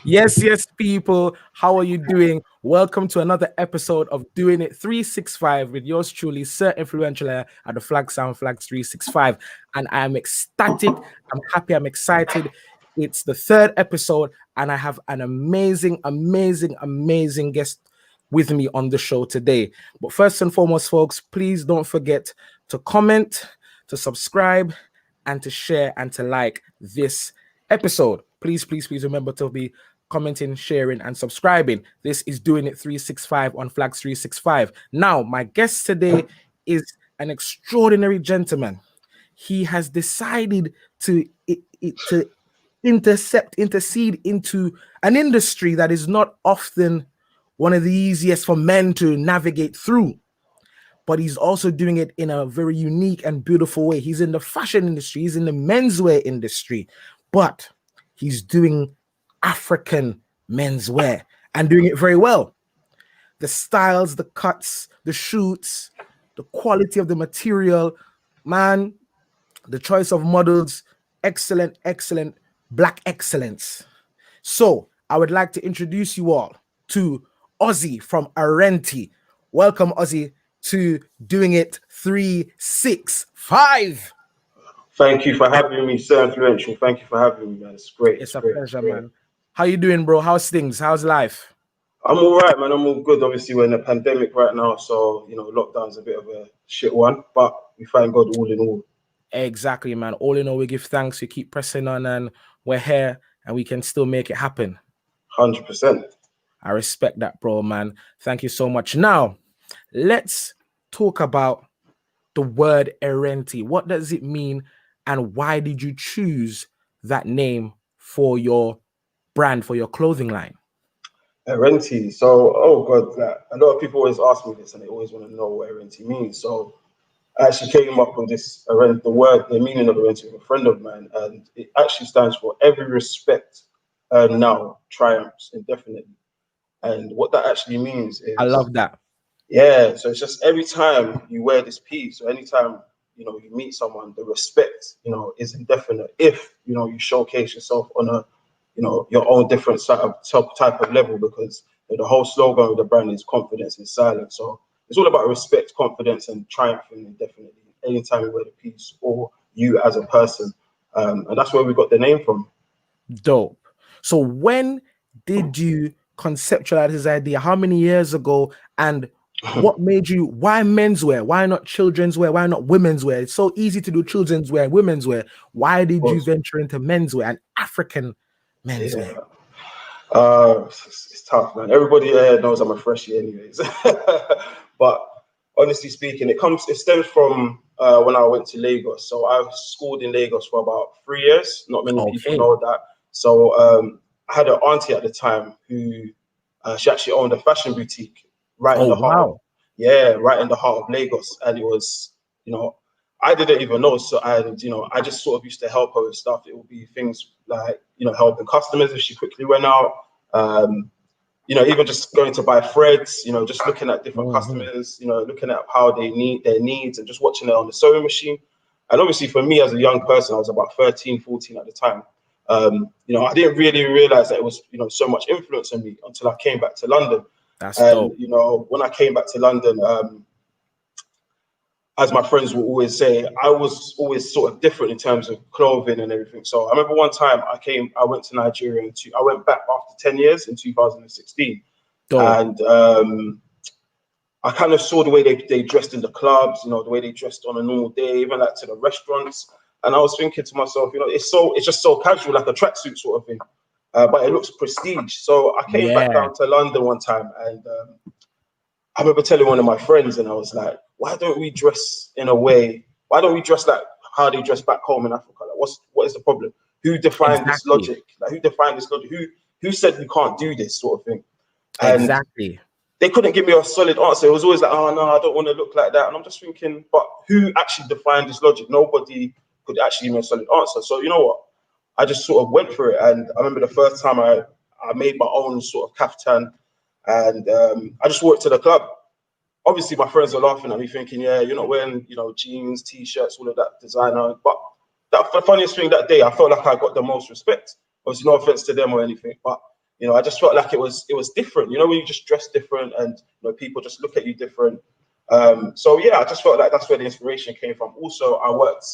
Yes, people. How are you doing? Welcome to another episode of Doing It 365 with yours truly, Sir Influential at the Flag Sound Flags 365. And I am ecstatic. I'm happy. I'm excited. It's the third episode, and I have an amazing guest with me on the show today. But first and foremost, folks, please don't forget to comment, to subscribe, and to share and to like this episode. Please remember to be commenting, sharing, and subscribing. This is Doing It 365 on Flags 365. Now, my guest today is an extraordinary gentleman. He has decided to intercede into an industry that is not often one of the easiest for men to navigate through, but he's also doing it in a very unique and beautiful way. He's in the fashion industry, he's in the menswear industry, but he's doing African menswear and doing it very well. The styles, the cuts, the shoots, the quality of the material, man, the choice of models, excellent, black excellence. So I would like to introduce you all to Ozzy from Erenti. Welcome, Ozzy, to Doing It 365. Thank you for having me, Sir Influential. Thank you for having me, man. It's great. It's It's a great. It's pleasure, great. man. How you doing, bro? How's things? How's life? I'm all right, man. I'm all good. Obviously, we're in a pandemic right now, so lockdown's a bit of a shit one, but we thank God all in all. Exactly, man. All in all, we give thanks. We keep pressing on, and we're here, and we can still make it happen. 100%. I respect that, bro, man. Thank you so much. Now, let's talk about the word Erenti. What does it mean, and why did you choose that name for your brand, for your clothing line? Erenti. So, oh God, like, a lot of people always ask me this, and they always want to know what Erenti means. So, I actually came up with this Erenti, the meaning of Erenti with a friend of mine, and it actually stands for every respect now triumphs indefinitely. And what that actually means I is love that. yeah, so it's just every time you wear this piece, or anytime you meet someone, the respect is indefinite. If you showcase yourself on a your own different type of level, because the whole slogan of the brand is confidence in silence. So it's all about respect, confidence, and triumphing indefinitely. Anytime you wear the piece, or you as a person, and that's where we got the name from. Dope. So when did you conceptualize this idea? How many years ago? And what made you, why menswear? Why not children's wear? Why not women's wear? It's so easy to do children's wear, women's wear. Why did you Of venture into menswear and African menswear? yeah. It's tough, man. Everybody knows I'm a freshie, anyways. But honestly speaking, it stems from when I went to Lagos. So I schooled in Lagos for about 3 years. Not many people Okay. know that. So I had an auntie at the time who she actually owned a fashion boutique right in Oh, the heart of wow. yeah, right in the heart of Lagos, and it was I didn't even know. So and I just sort of used to help her with stuff. It would be things like helping customers if she quickly went out. Um, even just going to buy threads, just looking at different Mhm. customers, looking at how they need their needs and just watching it on the sewing machine. And obviously for me as a young person, I was about 13, 14 at the time. I didn't really realize that it was, so much influence on me until I came back to London. That's And, dope. when I came back to London, as my friends will always say, I was always sort of different in terms of clothing and everything. So I remember one time I went to Nigeria I went back after 10 years in 2016. Dope. And I kind of saw the way they dressed in the clubs, the way they dressed on a normal day, even like to the restaurants. And I was thinking to myself, it's just so casual, like a tracksuit sort of thing. But it looks prestige. So I came back Yeah. down to London one time, and I remember telling one of my friends, and I was like, "Why don't we dress in a way? Why don't we dress like how they dress back home in Africa? Like, what is the problem? Who defined this Exactly. logic? Like, who defined this logic? Who said we can't do this sort of thing?" And Exactly. they couldn't give me a solid answer. It was always like, "Oh no, I don't want to look like that." And I'm just thinking, but who actually defined this logic? Nobody could actually give me a solid answer. So you know what? I just sort of went for it. And I remember the first time I made my own sort of kaftan, and I just wore it to the club. Obviously my friends are laughing at me thinking, yeah, you're not wearing, jeans, t-shirts, all of that designer. But the funniest thing that day, I felt like I got the most respect Obviously, no offense to them or anything, but you know, I just felt like it was different. You know, when you just dress different and you know people just look at you different. So yeah, I just felt like that's where the inspiration came from. Also, I worked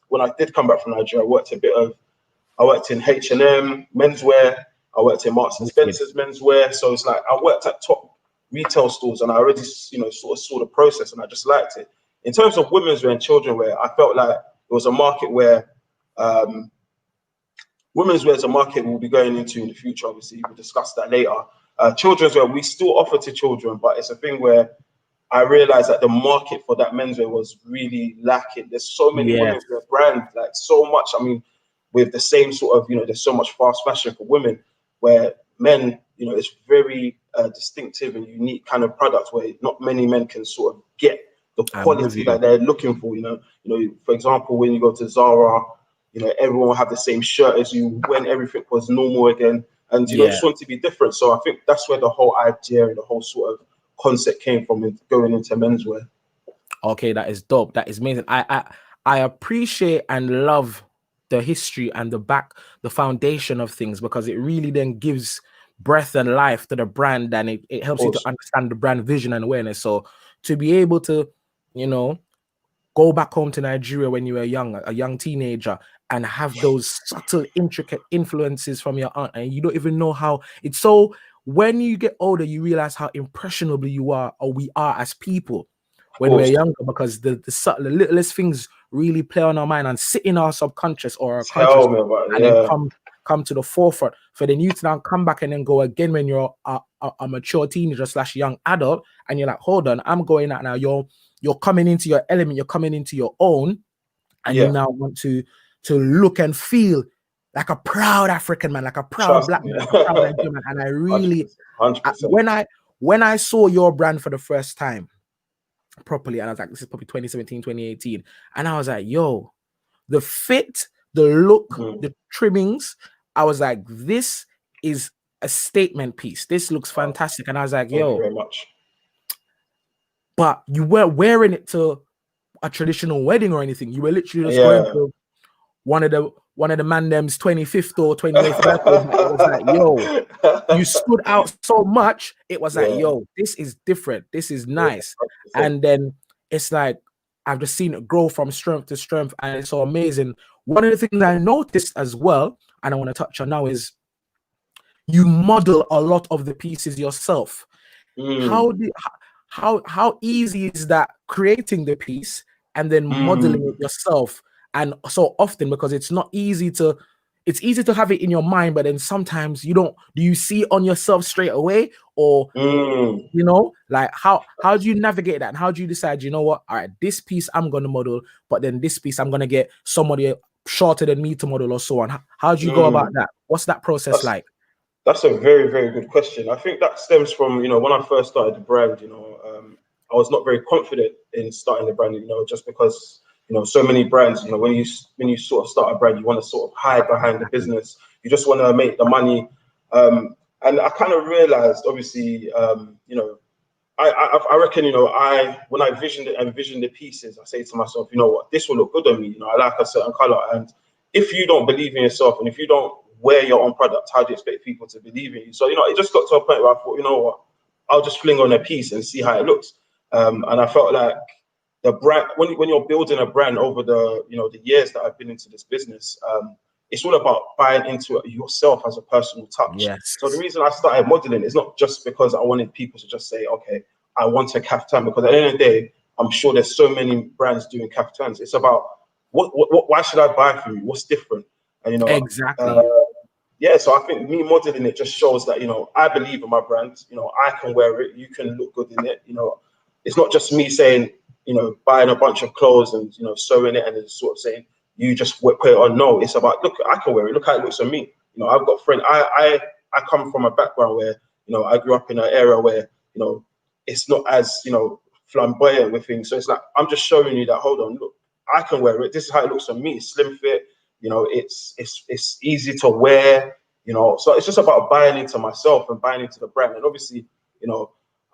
when I did come back from Nigeria. I worked in H&M menswear. I worked in Marks and Wicked. Spencer's menswear. So it's like I worked at top retail stores, and I already sort of saw the process, and I just liked it. In terms of women's wear and children wear, I felt like it was a market where um, women's wear is a market we'll be going into in the future. Obviously, we'll discuss that later. Children's wear, we still offer to children, but it's a thing where I realized that the market for that menswear was really lacking. There's so many Yeah, women's wear brands, like so much. I mean, with the same sort of, you know, there's so much fast fashion for women, where men, you know, it's very distinctive and unique kind of product where not many men can sort of get the I'm with quality you. that they're looking for. For example, when you go to Zara, you know, everyone will have the same shirt as you when everything was normal again. And, you know, Yeah. just want to be different. So I think that's where the whole idea and the whole sort of concept came from going into menswear. Okay, that is dope. That is amazing. I appreciate and love the history and the foundation of things, because it really then gives breath and life to the brand, and it Of helps you to course. understand the brand vision and awareness. So to be able to, you know, go back home to Nigeria when you were young, a young teenager, and have those subtle, intricate influences from your aunt, and you don't even know how it's so. When you get older, you realize how impressionable you are, or we are as people Of when we're course. younger, because the subtle, the littlest things really play on our mind and sit in our subconscious or our conscious, Tell me about it. and then Yeah. come to the forefront for then you to now come back and then go again when you're a mature teenager slash young adult, and you're like, hold on, I'm going out now. You're coming into your element, you're coming into your own, and you Yeah. now want to look and feel like a proud African man, like a proud Trust black me. man, like a proud Nigerian man. And I really, 100%. 100%. when I saw your brand for the first time properly, and I was like, this is probably 2017, 2018, and I was like, yo, the fit, the look, Mhm. the trimmings, I was like, this is a statement piece. This looks Wow. fantastic. And I was like, Thank you yo, very much. but you weren't wearing it to a traditional wedding or anything. You were literally just going Yeah. to one of the man them's 25th or 28th birthday, but it was like, yo, you stood out so much. It was like, Yeah. yo, this is different. This is Yeah. nice. 100%. And then it's like, I've just seen it grow from strength to strength, and it's so amazing. One of the things I noticed as well, and I want to touch on now, is you model a lot of the pieces yourself. Mm. How do how easy is that, creating the piece and then modeling it Mm. yourself? And so often, because it's easy to have it in your mind, but then sometimes you don't. Do you see it on yourself straight away, or Mm. like how do you navigate that, and how do you decide, you know what, all right, this piece I'm gonna model, but then this piece I'm gonna get somebody shorter than me to model, or so on? How do you go about Mm. that? What's that process That's like? That's a very, very good question. I think that stems from, when I first started the brand, I was not very confident in starting the brand, just because, so many brands, when you sort of start a brand, you want to sort of hide behind the Exactly. business. You just want to make the money. And I kind of realized, obviously, I reckon, when I envisioned the pieces, I say to myself, you know what, this will look good on me. I like a certain color. And if you don't believe in yourself, and if you don't wear your own product, how do you expect people to believe in you? So, it just got to a point where I thought, you know what, I'll just fling on a piece and see how it looks. And I felt like the brand, when you're building a brand over the years that I've been into this business, it's all about buying into it yourself as a personal touch. So the Yes, reason I started modeling is not just because I wanted people to just say, okay, I want a caftan, because at the end of the day, I'm sure there's so many brands doing caftans. It's about why should I buy from you? What's different? And exactly. yeah, so I think me modeling it just shows that I believe in my brand. I can wear it. You can look good in it. It's not just me saying buying a bunch of clothes and sewing it and then sort of saying you just put it on. No, it's about, look, I can wear it. Look how it looks on me. I've got friends. I come from a background where I grew up in an era where it's not as flamboyant with things. So it's like I'm just showing you that. Hold on, look, I can wear it. This is how it looks on me. It's slim fit. It's easy to wear. So it's just about buying into myself and buying into the brand. And obviously,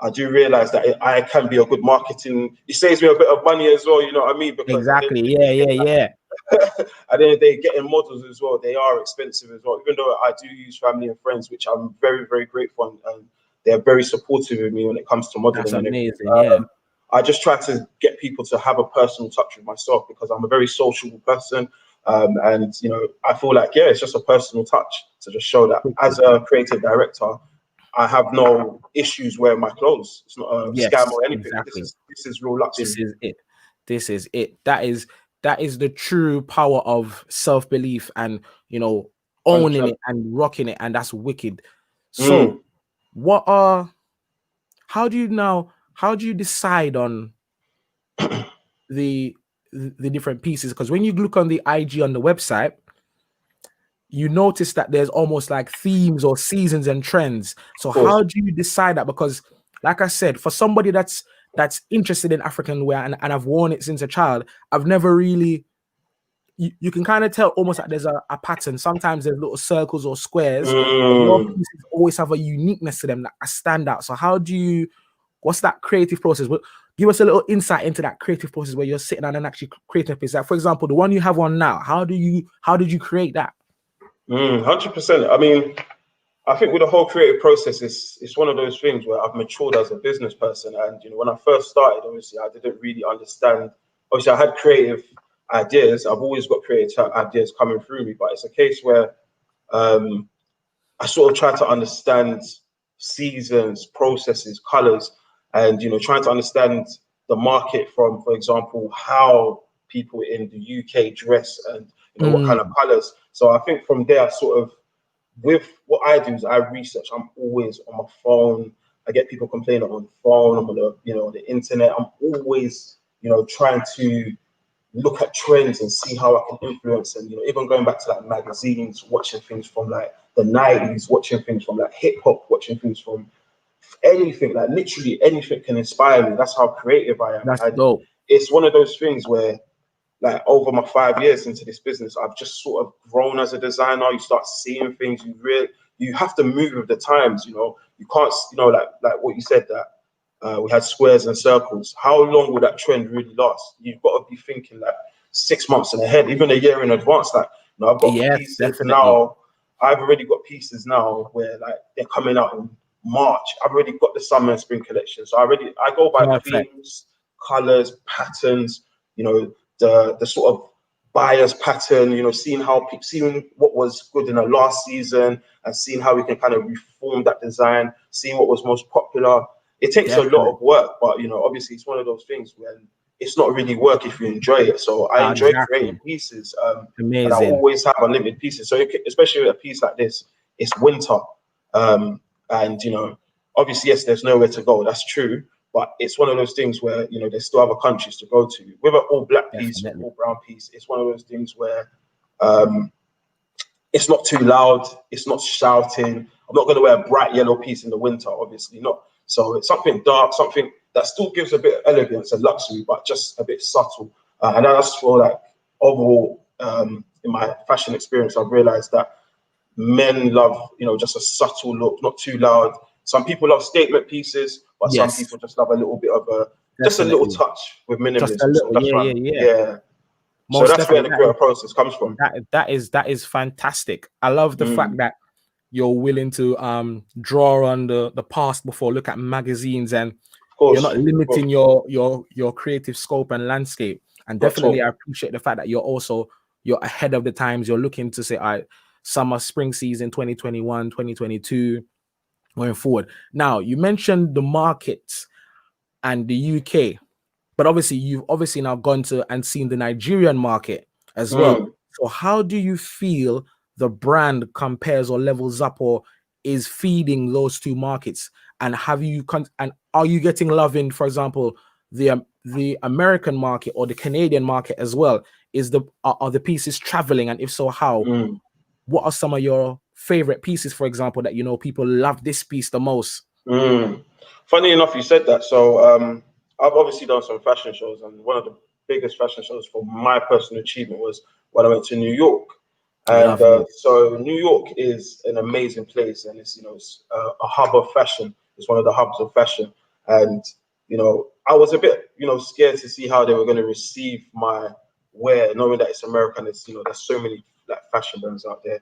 I do realize that I can be a good marketing. It saves me a bit of money as well. You know what I mean? Because at the end Exactly. of the Yeah, day, yeah, yeah. at the end of the day, getting models as well, they are expensive as well. Even though I do use family and friends, which I'm very, very grateful, and they're very supportive of me when it comes to That's modeling and everything. amazing. Yeah. I just try to get people to have a personal touch with myself because I'm a very sociable person. And I feel like it's just a personal touch to just show that as a creative director, I have no issues wearing my clothes. It's not a scam Yes, or anything. This exactly. is real luxury. This is it. This is it. That is the true power of self-belief and owning 100%. it and rocking it, and that's wicked. So Mm. what are how do you decide on the the different pieces? Because when you look on the IG on the website, you notice that there's almost like themes or seasons and trends. So Of course. how do you decide that? Because like I said, for somebody that's interested in African wear and I've worn it since a child, I've never really you can kind of tell almost like there's a pattern. Sometimes there's little circles or squares, but your Mm. pieces always have a uniqueness to them that stand out. So what's that creative process? Give us a little insight into that creative process where you're sitting down and actually creating a piece. Like for example, the one you have on now, how did you create that? 100%. I mean, I think with the whole creative process, it's one of those things where I've matured as a business person. And when I first started, obviously, I didn't really understand. Obviously, I had creative ideas. I've always got creative ideas coming through me, but it's a case where um, I sort of try to understand seasons, processes, colors, and trying to understand the market from, for example, how people in the UK dress and what kind of Mm, colors. So I think from there, I sort of with what I do is I research. I'm always on my phone. I get people complaining on the phone. I'm on the on the internet. I'm always trying to look at trends and see how I can influence. And even going back to like magazines, watching things from like the 90s, watching things from like hip hop, watching things from anything, like literally anything can inspire me. That's how creative I am. that's And dope. it's one of those things where like over my 5 years into this business, I've just sort of grown as a designer. You start seeing things. You have to move with the times. You can't like what you said that we had squares and circles. How long will that trend really last? You've got to be thinking like 6 months in ahead, even a year in advance. Like I've got Yes, pieces definitely. now. I've already got pieces now where like they're coming out in March. I've already got the summer and spring collection. So I go by Perfect. themes, colors, patterns. The sort of buyer's pattern, seeing what was good in the last season and seeing how we can kind of reform that design, seeing what was most popular. It takes a lot Definitely. of work, but obviously it's one of those things when it's not really work if you enjoy it. So I enjoy creating Exactly. pieces, and I Amazing. always have unlimited pieces. So especially with a piece like this, it's winter, and obviously yes, there's nowhere to go. That's true. But it's one of those things where there's still other countries to go to. With an all black piece or Definitely. all brown piece, it's one of those things where um, it's not too loud, it's not shouting. I'm not going to wear a bright yellow piece in the winter, obviously not. So it's something dark, something that still gives a bit of elegance and luxury, but just a bit subtle. And I just feel like overall, in my fashion experience, I've realized that men love, just a subtle look, not too loud. Some people love statement pieces, but some Yes, people just love a little bit of just a little definitely. touch with Just a minimalism. So little. that's Yeah, one, yeah, yeah. yeah. So Most that's where definitely. the creative process comes from. That is fantastic. I love the fact Mm, that you're willing to draw on the past before look at magazines, and you're not of course, limiting your creative scope and landscape. And not at definitely I all. appreciate the fact that you're ahead of the times. You're looking to say, all right, summer spring season 2021, 2022, going forward. Now you mentioned the markets and the UK, but obviously you've obviously now gone to and seen the Nigerian market as well. Mm. So how do you feel the brand compares or levels up or is feeding those two markets? And and are you getting love in, for example, the American market or the Canadian market as well? Are the pieces traveling, and if so, how? Mm. What are some of your favorite pieces, for example, that people love this piece the most? Mm. Funny enough, you said that. So I've obviously done some fashion shows, and one of the biggest fashion shows for my personal achievement was when I went to New York. And Lovely. so New York is an amazing place, and it's a hub of fashion. It's one of the hubs of fashion, and I was a bit scared to see how they were going to receive wear, knowing that it's America and there's, you know, there's so many like fashion brands out there.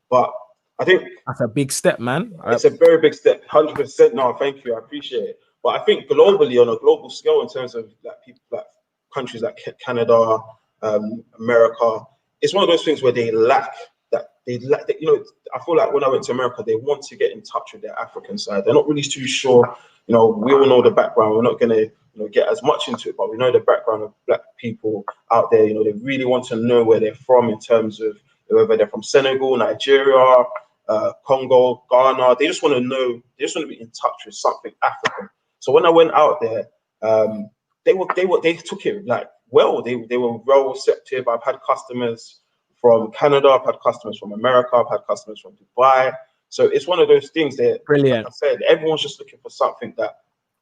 But I think That's a big step, man. it's a very big step. 100%. No, thank you. I appreciate it. But I think globally, on a global scale, in terms of like people, like countries like Canada, America, it's one of those things where they lack that. They lack that. You know, I feel like when I went to America, they want to get in touch with their African side. They're not really too sure. You know, we all know the background. We're not going to, you know, get as much into it, but we know the background of black people out there. You know, they really want to know where they're from in terms of whether they're from Senegal, Nigeria, Congo, Ghana. They just want to know. They just want to be in touch with something African. So when I went out there, they took it like well. They were well receptive. I've had customers from Canada. I've had customers from America. I've had customers from Dubai. So it's one of those things that, like Brilliant. I said, everyone's just looking for something that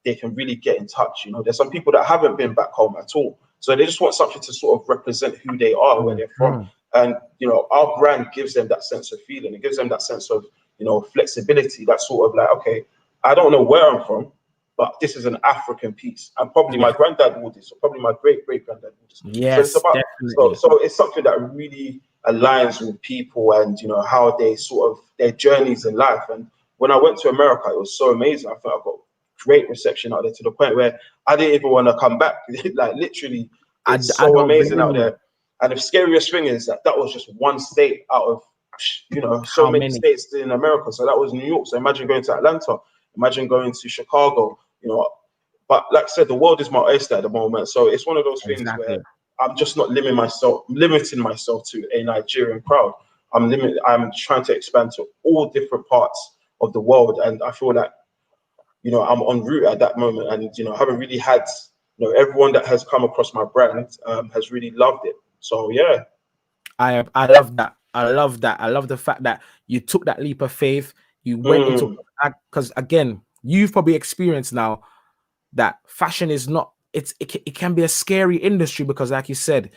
they can really get in touch. You know, there's some people that haven't been back home at all, so they just want something to sort of represent who they are, where they're from. And you know, our brand gives them that sense of feeling. It gives them that sense of, you know, flexibility. That sort of like, okay, I don't know where I'm from, but this is an African piece, and probably my Yeah. granddad wore this, or probably my great granddad wore this. So it's Yes, about definitely. so it's something that really aligns with people, and you know how they sort of their journeys in life. And when I went to America, it was so amazing. I thought I got great reception out there to the point where I didn't even want to come back. Like literally, it's I so don't amazing blame out you. there. And the scariest thing is that that was just one state out of, you know, so How many many? states in America. So that was New York. So imagine going to Atlanta, imagine going to Chicago, you know. But like I said, the world is my oyster at the moment. So it's one of those things where Exactly. I'm just not limiting myself to a Nigerian crowd. I'm trying to expand to all different parts of the world. And I feel like, you know, I'm en route at that moment, and you know, I haven't really had, you know, everyone that has come across my brand has really loved it. So yeah. I love that. I love that. I love the fact that you took that leap of faith. You went into, Mm, because again, you've probably experienced now that fashion is not. It can be a scary industry because, like you said,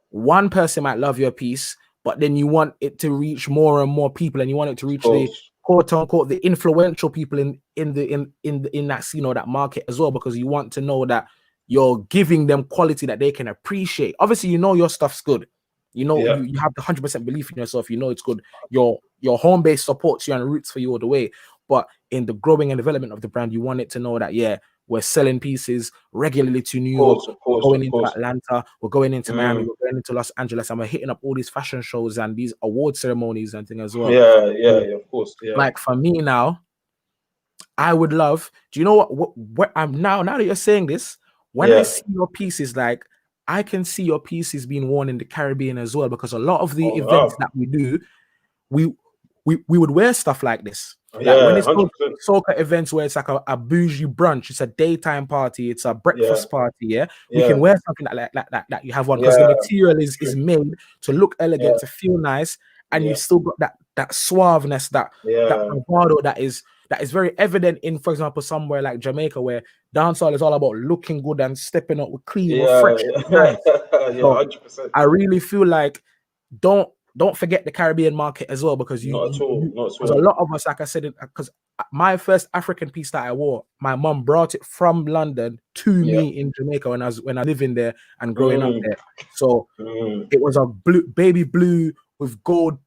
one person might love your piece, but then you want it to reach more and more people, and you want it to of reach the course. quote unquote the influential people in that scene or that market as well, because you want to know that you're giving them quality that they can appreciate. Obviously, you know your stuff's good. You know Yeah. you have the 100% belief in yourself. You know it's good. Your home base supports you and roots for you all the way. But in the growing and development of the brand, you want it to know that we're selling pieces regularly to New Of York. course. Of We're course. going Of into course. Atlanta. We're going into Miami. Mm, We're going into Los Angeles, and we're hitting up all these fashion shows and these award ceremonies and things as well. yeah. Yeah. So, Yeah. Of course. Yeah. like for me now, I would love. Do you know what I'm now that you're saying this, when I Yeah. see your pieces, like I can see your pieces being worn in the Caribbean as well, because a lot of the Oh events wow. that we do, we we would wear stuff like this. Like when Yeah. it's 100%. soca events where it's like a bougie brunch, it's a daytime party, it's a Yeah. breakfast party. Yeah, we can Yeah. wear something that you have on, because the Yeah. material is True. made to look Yeah. elegant, to feel nice, and Yeah. you've still got that suaveness, that Yeah. bravado that is very evident in, for example, somewhere like Jamaica, where dancehall is all about looking good and stepping up with clean, with Yeah. fresh, and nice. Yeah. So 100%. I really feel like don't don't forget the Caribbean market as well, because Not at all. Not at because a all. lot of us, like I said, because my first African piece that I wore, my mom brought it from London to Yeah. me in Jamaica when I living there and growing up Mm, there. So mm, it was a baby blue with gold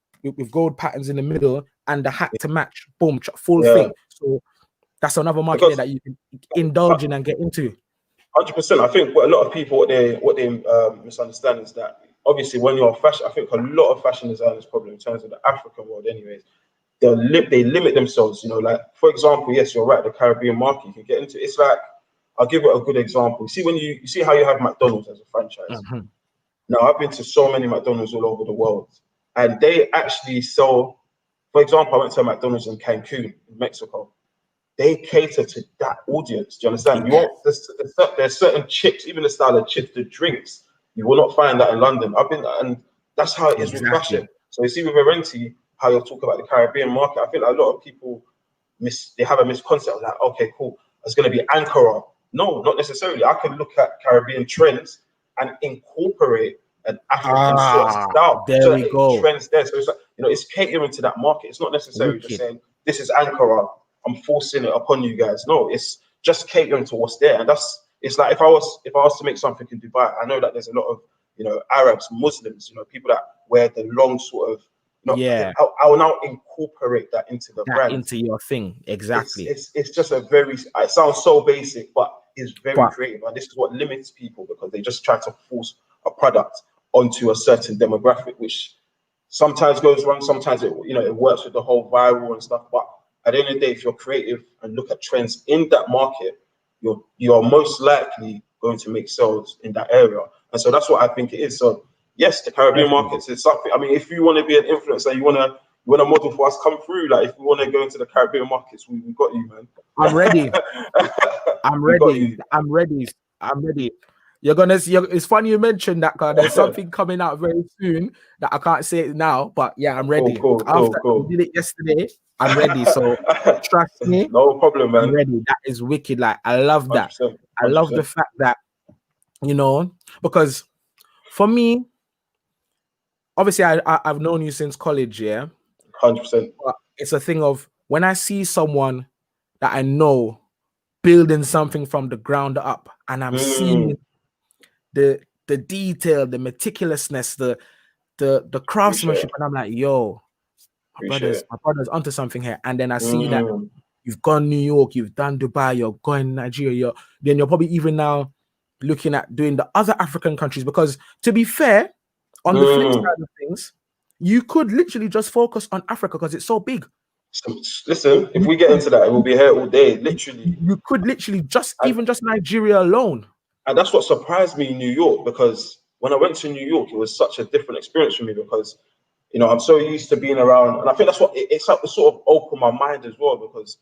patterns in the middle and the hat to match. Boom, full yeah. thing. So that's another market there Because that you can indulge in and get into. 100%. I think what a lot of people what they misunderstand is that obviously when you're fashion, I think a lot of fashion designers probably in terms of the African world, anyways, they limit themselves. You know, like for example, yes, you're right. The Caribbean market you can get into. It's like I'll give it a good example. See when you see how you have McDonald's as a franchise. Mhm. Now I've been to so many McDonald's all over the world, and they actually sell. For example, I went to a McDonald's in Cancun, in Mexico. They cater to that audience. Do you understand? You Yeah, won't. There's certain chips, even the style of chips, the drinks. You will not find that in London. I've been, and that's how it is with fashion. exactly. So you see with Erenti, how you're talking about the Caribbean market. I feel like a lot of people they have a misconcept of like, okay, cool, it's going to be Ankara. No, not necessarily. I can look at Caribbean trends and incorporate an African sort of Ah, style, there so we that it go. trends there. So it's like, you know, it's catering to that market. It's not necessarily just Wicked. saying this is Ankara. I'm forcing it upon you guys. No, it's just catering to what's there, and that's it's like if I was to make something in Dubai, I know that there's a lot of Arabs, Muslims, people that wear the long sort of, Yeah, I will now incorporate that into the that brand. into your thing. It's Exactly. it's it's just a very, it sounds so basic, but it's very But creative, and this is what limits people because they just try to force a product onto a certain demographic, which sometimes goes wrong. Sometimes it works with the whole viral and stuff. But at the end of the day, if you're creative and look at trends in that market, you're most likely going to make sales in that area. And so that's what I think it is. So yes, the Caribbean definitely. markets is something. I mean, if you want to be an influencer, you want to model for us, come through. Like if we want to go into the Caribbean markets, we got you, man. I'm ready. I'm We got ready. you. I'm ready. I'm ready. You're gonna see. It's funny you mentioned that, cause there's something coming out very soon that I can't say it now. But yeah, I'm Cool, ready. cool, cool, After we cool. did it yesterday, I'm ready. So trust me, No problem, I'm man. ready. That is wicked. Like I love that. 100%, I love the 100%, fact that because for me, obviously, I've known you since college, yeah. 100%. But it's a thing of when I see someone that I know building something from the ground up, and I'm seeing the detail, the meticulousness, the Appreciate craftsmanship, it. and I'm like, yo, Appreciate it. my brother's onto something here. And then I see that Mm, you've gone New York, you've done Dubai, you're going Nigeria, you're probably even now looking at doing the other African countries. Because to be fair, on the flip mm. side of things, you could literally just focus on Africa because it's so big. So, listen, if You we get could into that, we'll be here all day, literally. you could literally just And, even just Nigeria alone. and that's what surprised me in New York because when I went to New York, it was such a different experience for me because, I'm so used to being around. And I think that's what it sort of opened my mind as well because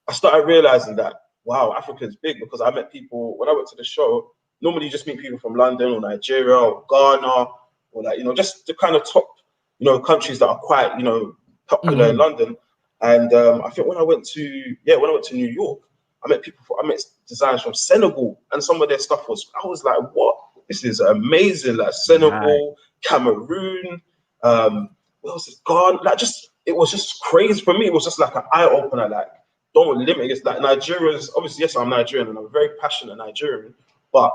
I started realizing that, wow, Africa is big because I met people when I went to the show. Normally, you just meet people from London or Nigeria or Ghana or just the kind of top, countries that are quite, popular in Mhm. London. And I think when I went to New York, I met designers from Senegal, and some of their stuff I was like, what? This is amazing! Like Right. Senegal, Cameroon, what else is Ghana? Like it was just crazy for me. It was just like an eye opener. Like don't limit. It's like Nigerians. Obviously, yes, I'm Nigerian and I'm a very passionate Nigerian, but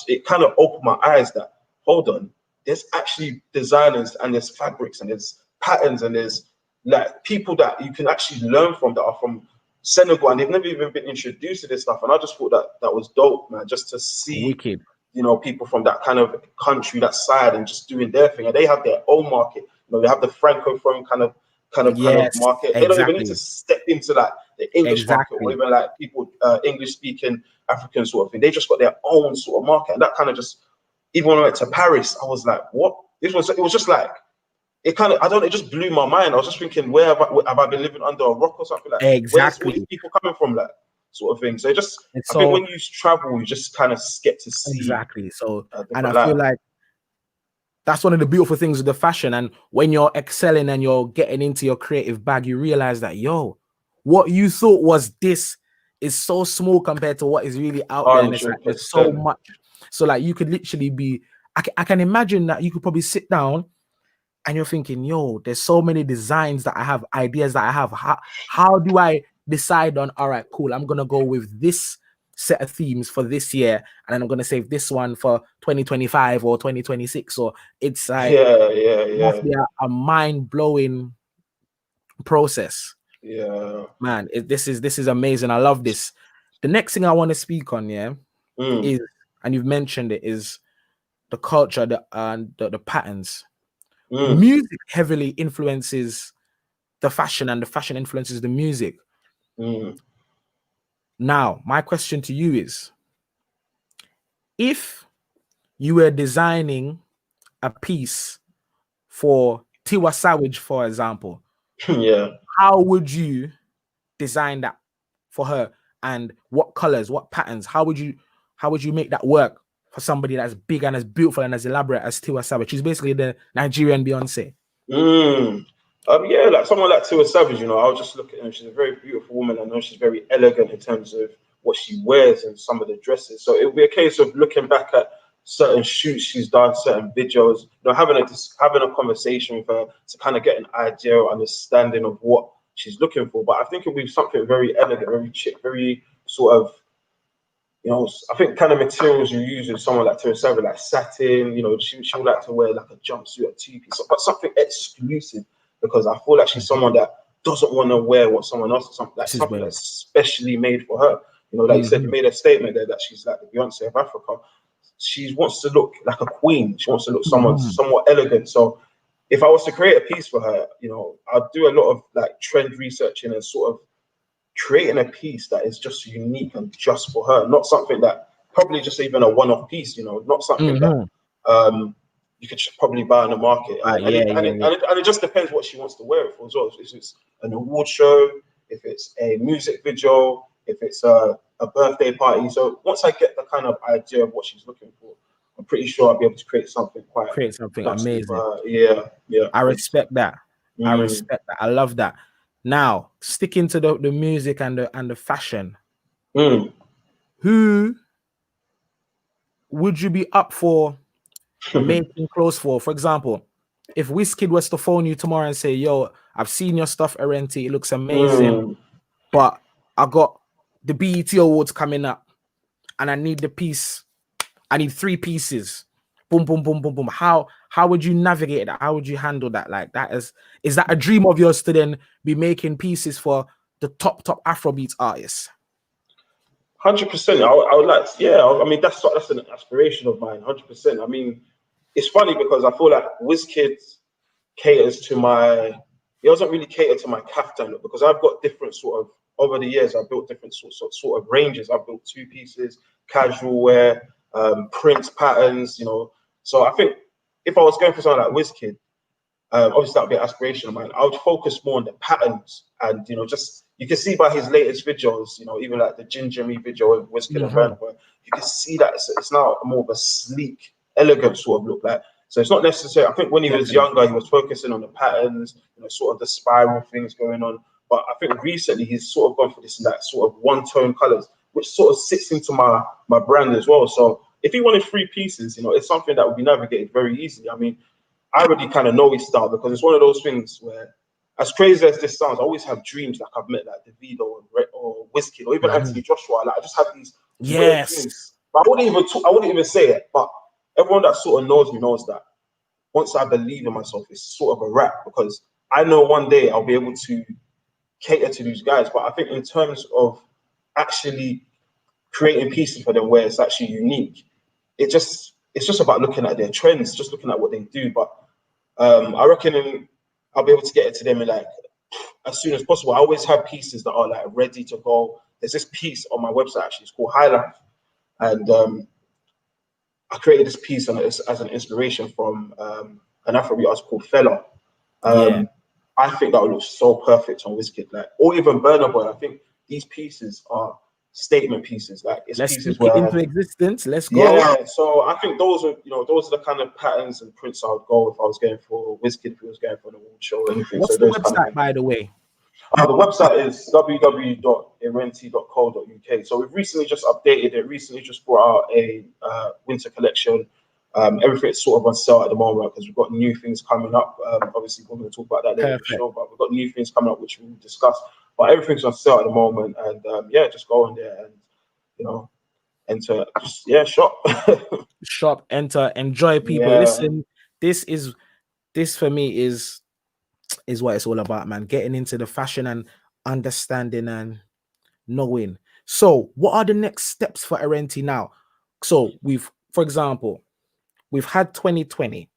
it kind of opened my eyes that hold on, there's actually designers and there's fabrics and there's patterns and there's like people that you can actually learn from that are from Senegal and they've never even been introduced to this stuff. And I just thought that was dope, man, just to see Wicked. people from that kind of country, that side, and just doing their thing. And they have their own market. They have the francophone kind of Yes, market. They don't even need to exactly. step into like the English market or Exactly. even like people English speaking African sort of thing. They just got their own sort of market, and that kind of just even when I went to Paris, I was like, what? It was just like it kind of I don't. It just blew my mind. I was just thinking, have I been living under a rock or something? Like, where's all these Exactly. people coming from? Like, sort of thing. So And I think so when you travel, you just kind of get to see exactly. So a and I different light. feel like that's one of the beautiful things with the fashion. And when you're excelling and you're getting into your creative bag, you realize that what you thought was this is so small compared to what is really out there. And it's like Hundred there's so percent. much. So like you could literally be I can imagine that you could probably sit down and you're thinking, there's so many designs that I have, ideas that I have. How do I decide on, all right, cool, I'm gonna go with this set of themes for this year, and then I'm gonna save this one for 2025 or 2026. Or it's like Yeah, yeah, it must yeah, be a mind-blowing process. yeah. Man, this is amazing. I love this. The next thing I want to speak on, yeah, Mm, is, and you've mentioned it, is the culture, the patterns. mm, Music heavily influences the fashion and the fashion influences the music. mm. Now, my question to you is, if you were designing a piece for Tiwa Savage, for example, Yeah. how would you design that for her? And what colors, what patterns? How would you make that work for somebody that's big and as beautiful and as elaborate as Tiwa Savage? She's basically the Nigerian Beyonce. Mm. Yeah, like someone like Tiwa Savage, I'll just look at her. She's a very beautiful woman. I know she's very elegant in terms of what she wears and some of the dresses. So it would be a case of looking back at certain shoots she's done, certain videos, having a conversation with her to kind of get an idea or understanding of what she's looking for. But I think it would be something very elegant, very chic, very sort of you know, I think kind of materials you use with someone like Terry Savage, like satin, you know, she would like to wear like a jumpsuit, a two-piece, but something exclusive, because I feel like she's someone that doesn't want to wear what someone else, This is something where. that's specially made for her. You know, like you said, you made a statement there that she's like the Beyonce of Africa. She wants to look like a queen. She wants to look somewhat elegant. So if I was to create a piece for her, you know, I'd do a lot of like trend researching and sort of creating a piece that is just unique and just for her, not something that probably just even a one-off piece, you know, not something that you could probably buy on the market. And it just depends what she wants to wear it for as well. If it's an award show, if it's a music video, if it's a birthday party. So once I get the kind of idea of what she's looking for, I'm pretty sure I'll be able to create something quite Create something custom for amazing. her. Yeah. I respect that. I respect that. I love that. Now, sticking to the music and the fashion, who would you be up for making clothes for? For example, if Wizkid was to phone you tomorrow and say, "Yo, I've seen your stuff, Erenti. It looks amazing, but I got the BET Awards coming up, and I need the piece. I need 3 pieces. Boom, boom, boom, boom, boom." How would you navigate that? How would you handle that? Like, that is that a dream of yours to then be making pieces for the top Afrobeat artists? 100%. I would like, yeah. I mean, that's an aspiration of mine. 100%. I mean, it's funny because I feel like Wizkid caters to my. He doesn't really cater to my kaftan look, because I've got different sort of, over the years. I've built different sort of ranges. I've built 2 pieces, casual wear, print patterns. You know, so I think if I was going for something like Wizkid, obviously that would be an aspiration of mine. I would focus more on the patterns, and you know, just you can see by his latest videos, you know, even like the Ginger Me video with Wizkid and Burna Boy, you can see that it's now more of a sleek, elegant sort of look. Like, so it's not necessary. I think when he was younger, he was focusing on the patterns, you know, sort of the spiral things going on. But I think recently he's sort of gone for this like sort of one-tone colors, which sort of sits into my brand as well. So if he wanted 3 pieces, you know, it's something that would be navigated very easily. I mean, I already kind of know his style, because it's one of those things where, as crazy as this sounds, I always have dreams like I've met like Davido or Wizkid or even Anthony Joshua. Like, I just have these weird dreams. But I wouldn't even say it. But everyone that sort of knows me knows that once I believe in myself, it's sort of a wrap, because I know one day I'll be able to cater to these guys. But I think in terms of actually creating pieces for them where it's actually unique, it's just about looking at their trends, just looking at what they do. But I reckon I'll be able to get it to them in like as soon as possible. I always have pieces that are like ready to go. There's this piece on my website actually. It's called High Life, and I created this piece as an inspiration from an Afrobeat artist called Fella. I think that would look so perfect on Wizkid, like, or even Burna Boy. I think these pieces are statement pieces. Like, it's Let's pieces speak it where, into existence. Let's go. yeah. So I think those are the kind of patterns and prints I would go if I was going for Wizkid, if he was going for the award show or anything. What's So the those kind of website, things. by the way? The website is www.erenti.co.uk. So we've recently just updated it. Recently just brought out a winter collection. Everything's sort of on sale at the moment because we've got new things coming up. Obviously, we're going to talk about that later in the show, but we've got new things coming up which we'll discuss. But everything's on sale at the moment, and yeah, just go in there and, you know, enter. Just, yeah, shop. Shop, enter, enjoy, people. Yeah. Listen, this for me is what it's all about, man. Getting into the fashion and understanding and knowing. So, what are the next steps for Erenti now? So, for example, we've had 2020.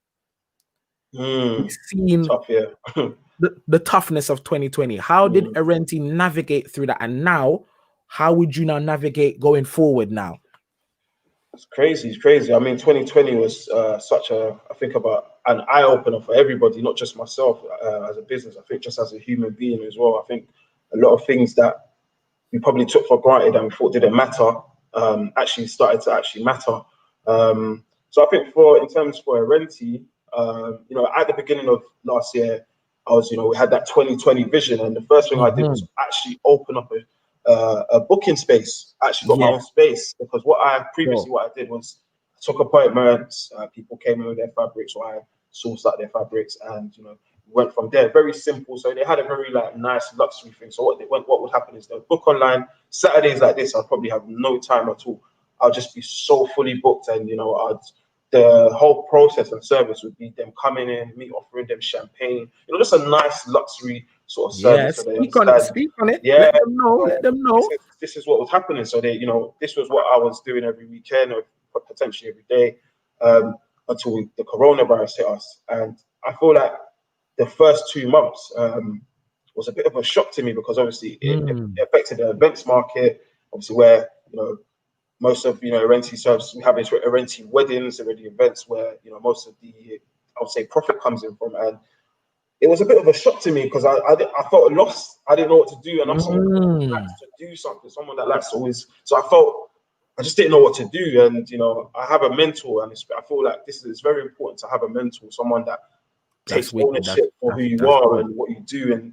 We've seen Tough, yeah. the toughness of 2020. How did Erenti navigate through that? And now, how would you now navigate going forward now? It's crazy. It's crazy. I mean, 2020 was I think about an eye opener for everybody, not just myself as a business. I think just as a human being as well. I think a lot of things that we probably took for granted and we thought didn't matter actually started to actually matter. So I think in terms for Erenti, you know, at the beginning of last year, we had that 2020 vision, and the first thing I did was actually open up a booking space. I actually got my own space, because what I did was I took appointments. People came in with their fabrics, or I sourced out their fabrics, and went from there. Very simple. So they had a very like nice luxury thing. So what would happen is they'll book online. Saturdays like this, I'll probably have no time at all. I'll just be so fully booked, and the whole process and service would be them coming in, me offering them champagne, just a nice luxury sort of Yeah, service, so they understand. speak on it. Yeah, Let them know, let them this know. is this is what was happening. So they, this was what I was doing every weekend or potentially every day, until the coronavirus hit us. And I feel like the first 2 months was a bit of a shock to me, because obviously it affected the events market, obviously where most of Erenti service we have is Erenti weddings and the events where most of the, I would say, profit comes in from. And it was a bit of a shock to me, because I felt lost. I didn't know what to do, and I'm someone that likes to do something, someone that likes to always. So I just didn't know what to do. And I have a mentor, and I feel like this is very important to have a mentor, someone that That's takes wicked. ownership for who you That's are good. and what you do. And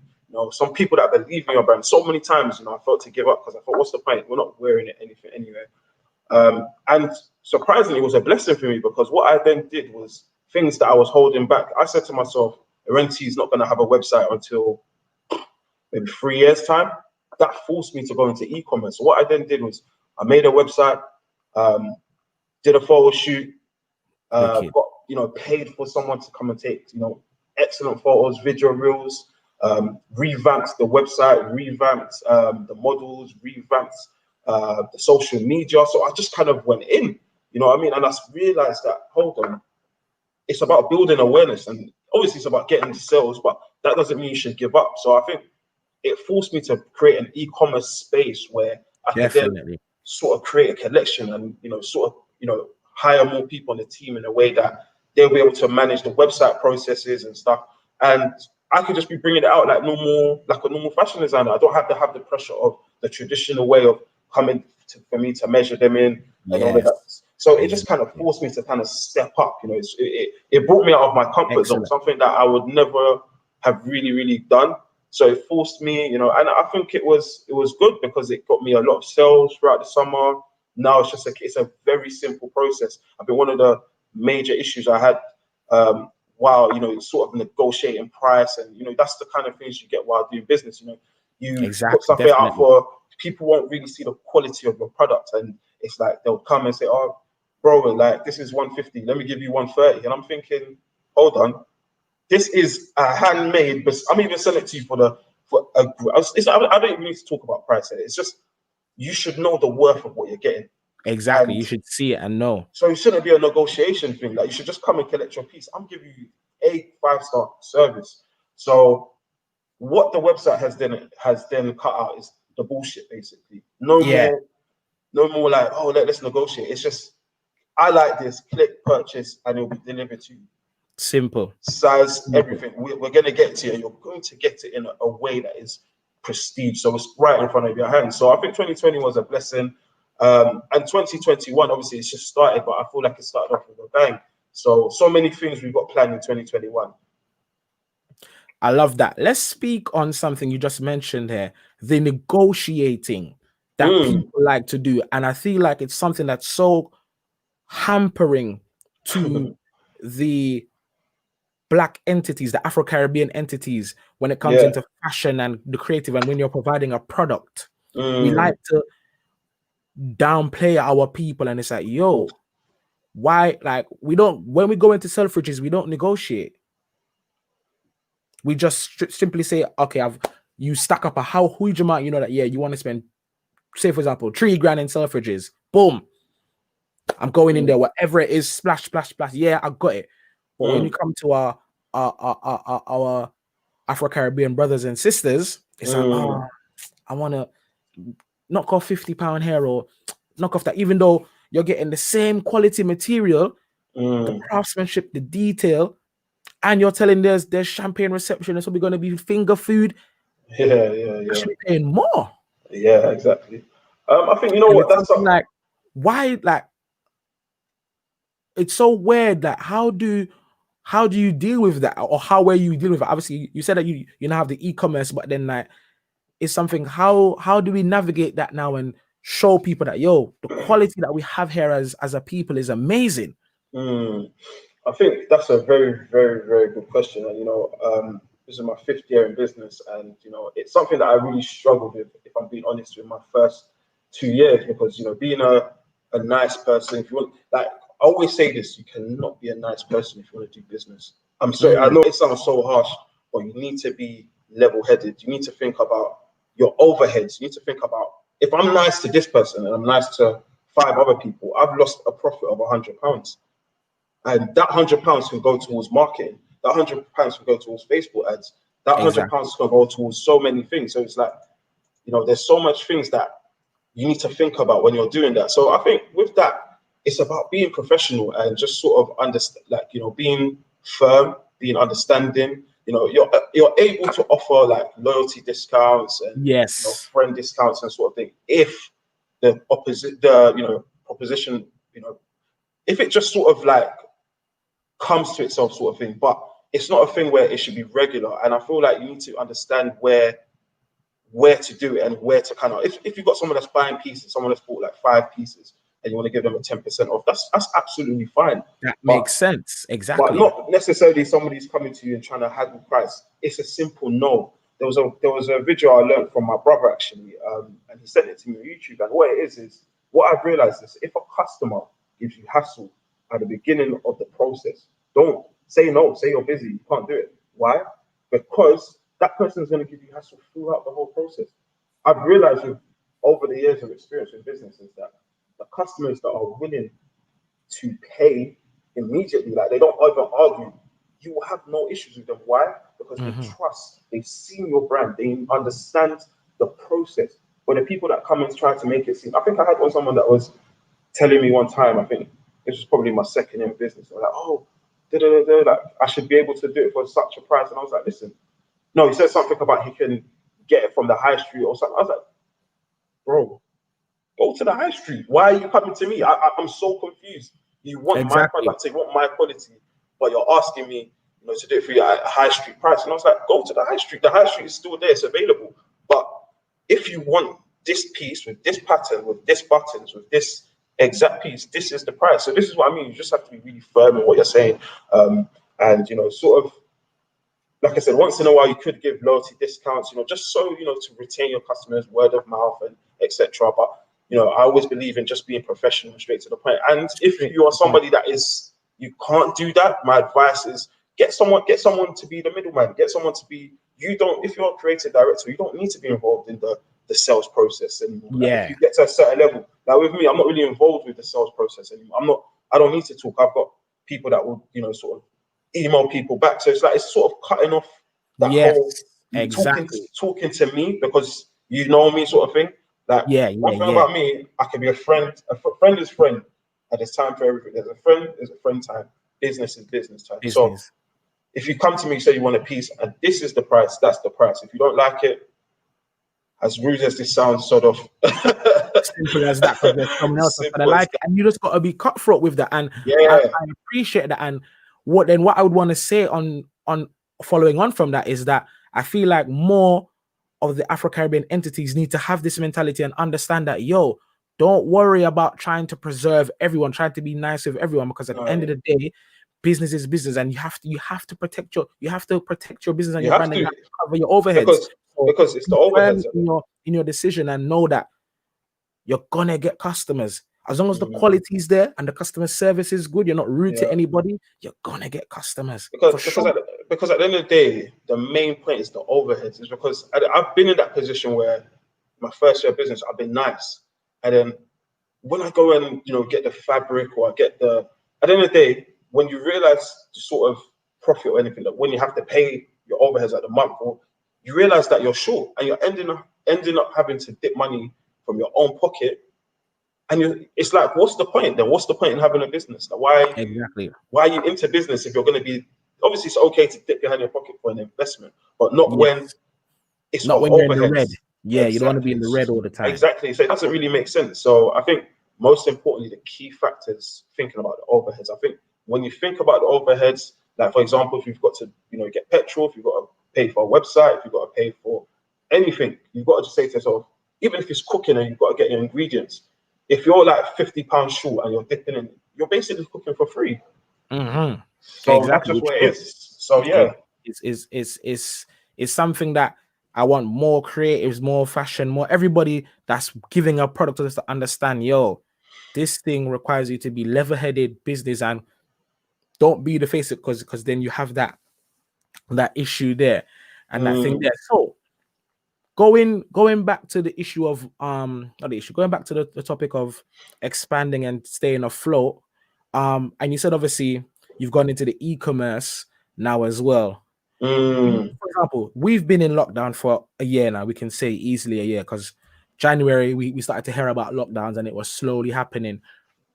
some people that believe in your brand. So many times, I felt to give up, because I thought, what's the point? We're not wearing it anything anyway. And surprisingly, it was a blessing for me, because what I then did was things that I was holding back. I said to myself, Erenti is not going to have a website until maybe 3 years' time. That forced me to go into e-commerce. So what I then did was I made a website, did a photo shoot, Wicked. got paid for someone to come and take excellent photos, video reels, revamped the website, revamped the models, revamped the social media. So I just kind of went in, you know what I mean? And I realized that, hold on, it's about building awareness, and obviously it's about getting the sales, but that doesn't mean you should give up. So I think it forced me to create an e-commerce space where I could then Definitely. sort of create a collection, and sort of hire more people on the team in a way that they'll be able to manage the website processes and stuff. And I could just be bringing it out like a normal fashion designer. I don't have to have the pressure of the traditional way of coming for me to measure them in and all of Yes. that. So it just kind of Exactly. forced me to kind of step up. It brought me out of my comfort zone, Excellent. something that I would never have really done. So it forced me, and I think it was good, because it got me a lot of sales throughout the summer. Now it's a very simple process. I think one of the major issues I had, while sort of negotiating price, and that's the kind of things you get while doing business. You put Exactly. something out Definitely. for people, won't really see the quality of your product, and it's like they'll come and say, "Oh, bro, like this is 150. Let me give you 130," and I'm thinking, hold on, this is a handmade, but I'm even selling it to you I don't even need to talk about price here. It's just you should know the worth of what you're getting. Exactly. And You should see it and know. so it shouldn't be a negotiation thing. Like, you should just come and collect your piece. I'm giving you a 5-star service. So what the website has then cut out is the bullshit, basically. Yeah. No more like, oh, let's negotiate. It's just, I like this, click purchase, and it'll be delivered to you. Simple. Size, Simple. everything. We're going to get to you, and you're going to get it in a way that is prestige. So it's right in front of your hands. So I think 2020 was a blessing. And 2021, obviously, it's just started, but I feel like it started off with a bang. So many things we've got planned in 2021. I love that. Let's speak on something you just mentioned here, the negotiating that Mm. people like to do. And I feel like it's something that's so hampering to the Black entities, the Afro-Caribbean entities, when it comes Yeah. into fashion and the creative, and when you're providing a product. We Mm. like to downplay our people, and it's like, yo, why? Like, we don't, when we go into Selfridges, we don't negotiate. We just simply say, okay, you stack up a how huge amount, that, yeah, you want to spend, say for example, 3 grand in Selfridges. Boom. I'm going in Mm. there, whatever it is, splash, splash, splash. Yeah, I got it. But when you Mm. come to our Afro-Caribbean brothers and sisters, it's like, Mm. oh, I want to knock off £50 here, or knock off that, even though you're getting the same quality material, the Mm. craftsmanship, the detail, and you're telling there's champagne reception, it's probably going to be finger food. Yeah, I yeah, should be paying more. yeah, exactly. I think, you know And what, it's that's something like, why, like, it's so weird. Like, how do you deal with that, or how were you dealing with it? Obviously, you said that you now have the e-commerce, but then, like, it's something. How do we navigate that now and show people that, yo, the quality that we have here as a people is amazing? Mm. I think that's a very good question. And this is my 5th year in business, and it's something that I really struggled with, if I'm being honest, with my first 2 years, because being a a nice person, if you want, like I always say this, you cannot be a nice person if you want to do business. I'm sorry, I know it sounds so harsh, but you need to be level-headed. You need to think about your overheads. You need to think about, if I'm nice to this person and I'm nice to 5 other people, I've lost a profit of £100. And that £100 can go towards marketing. That £100 can go towards Facebook ads. That £100 can go towards so many things. So it's like, there's so much things that you need to think about when you're doing that. So I think with that, it's about being professional and just sort of understand, like, being firm, being understanding. You're able to offer like loyalty discounts and friend discounts and sort of thing if the proposition, if it just sort of like comes to itself, sort of thing. But it's not a thing where it should be regular. And I feel like you need to understand where to do it and where to kind of, if you've got someone that's buying pieces, someone that's bought like 5 pieces and you want to give them a 10% off, that's absolutely fine. That makes sense. Exactly. But not necessarily somebody's coming to you and trying to haggle price. It's a simple no. There was a video I learned from my brother actually, and he sent it to me on YouTube. And what it is what I've realized is if a customer gives you hassle at the beginning of the process, don't say no, say you're busy, you can't do it. Why? Because that person is going to give you hassle throughout the whole process. I've realized over the years of experience in business is that the customers that are willing to pay immediately, like they don't even argue, you will have no issues with them. Why? Because they trust, they've seen your brand, they understand the process. But the people that come and try to make it seem, I think I had someone that was telling me one time, I think this was probably my second in business, I was like, oh, like I should be able to do it for such a price. And I was like, listen, no, he said something about he can get it from the high street or something. I was like, bro, go to the high street. Why are you coming to me? I'm so confused. You want my product, you want my quality, but you're asking me, to do it for you at a high street price. And I was like, go to the high street. The high street is still there, it's available. But if you want this piece with this pattern, with this buttons, with this exact piece, this is the price. So this is what I mean. You just have to be really firm in what you're saying. And sort of, like I said, once in a while you could give loyalty discounts, just so to retain your customers, word of mouth and etc. But I always believe in just being professional and straight to the point. And if you are somebody that you can't do that, my advice is get someone to be the middleman. Get someone to be, if you're a creative director, you don't need to be involved in the sales process anymore. Yeah. Like if you get to a certain level, like with me, I'm not really involved with the sales process anymore. I don't need to talk. I've got people that will, sort of email people back. So it's sort of cutting off that whole talking to me because you know me sort of thing. Like one thing about me, I can be a friend. Friend is friend. And there's time for everything. There's a friend time. Business is business time. So if you come to me, say you want a piece, and this is the price, that's the price. If you don't like it, as rude as this sounds, sort of simple as that, because there's someone else that's gonna like it, and you just gotta be cutthroat with that. And I appreciate that. And what I would want to say on following on from that is that I feel like more of the Afro-Caribbean entities need to have this mentality and understand that, don't worry about trying to preserve everyone, trying to be nice with everyone, because at the end of the day, business is business, and you have to protect your business and your brand, and you have to cover your overheads. Because it's the overheads in your decision, and know that you're gonna get customers. As long as the quality is there and the customer service is good, you're not rude to anybody, you're gonna get customers. Because at the end of the day, the main point is the overheads. Is because I've been in that position where my first year of business, I've been nice. And then when I go and get the fabric, or I get at the end of the day, when you realize the sort of profit or anything, that when you have to pay your overheads at the month, or you realize that you're short and you're ending up having to dip money from your own pocket. And it's like, what's the point then? What's the point in having a business? Like, why are you into business if you're going to be, obviously it's okay to dip your hand in your pocket for an investment, but not when it's not when you're in the red. Yeah, you don't want to be in the red all the time. Exactly. So it doesn't really make sense. So I think most importantly, the key factor is thinking about the overheads. I think when you think about the overheads, like for example, if you've got to, get petrol, if you've got to pay for a website, if you've got to pay for anything, you've got to just say to yourself, even if it's cooking and you've got to get your ingredients, if you're like £50 short and you're dipping in, you're basically cooking for free. So that's just what it is. So yeah, it's something that I want more creatives, more fashion, more everybody that's giving a product to us to understand. this thing requires you to be level-headed business and don't be the face it because then you have that issue there and that thing there. So going back to the issue of not the issue, going back to the topic of expanding and staying afloat. And you said obviously you've gone into the e-commerce now as well. For example, we've been in lockdown for a year now. We can say easily a year because January we started to hear about lockdowns and it was slowly happening.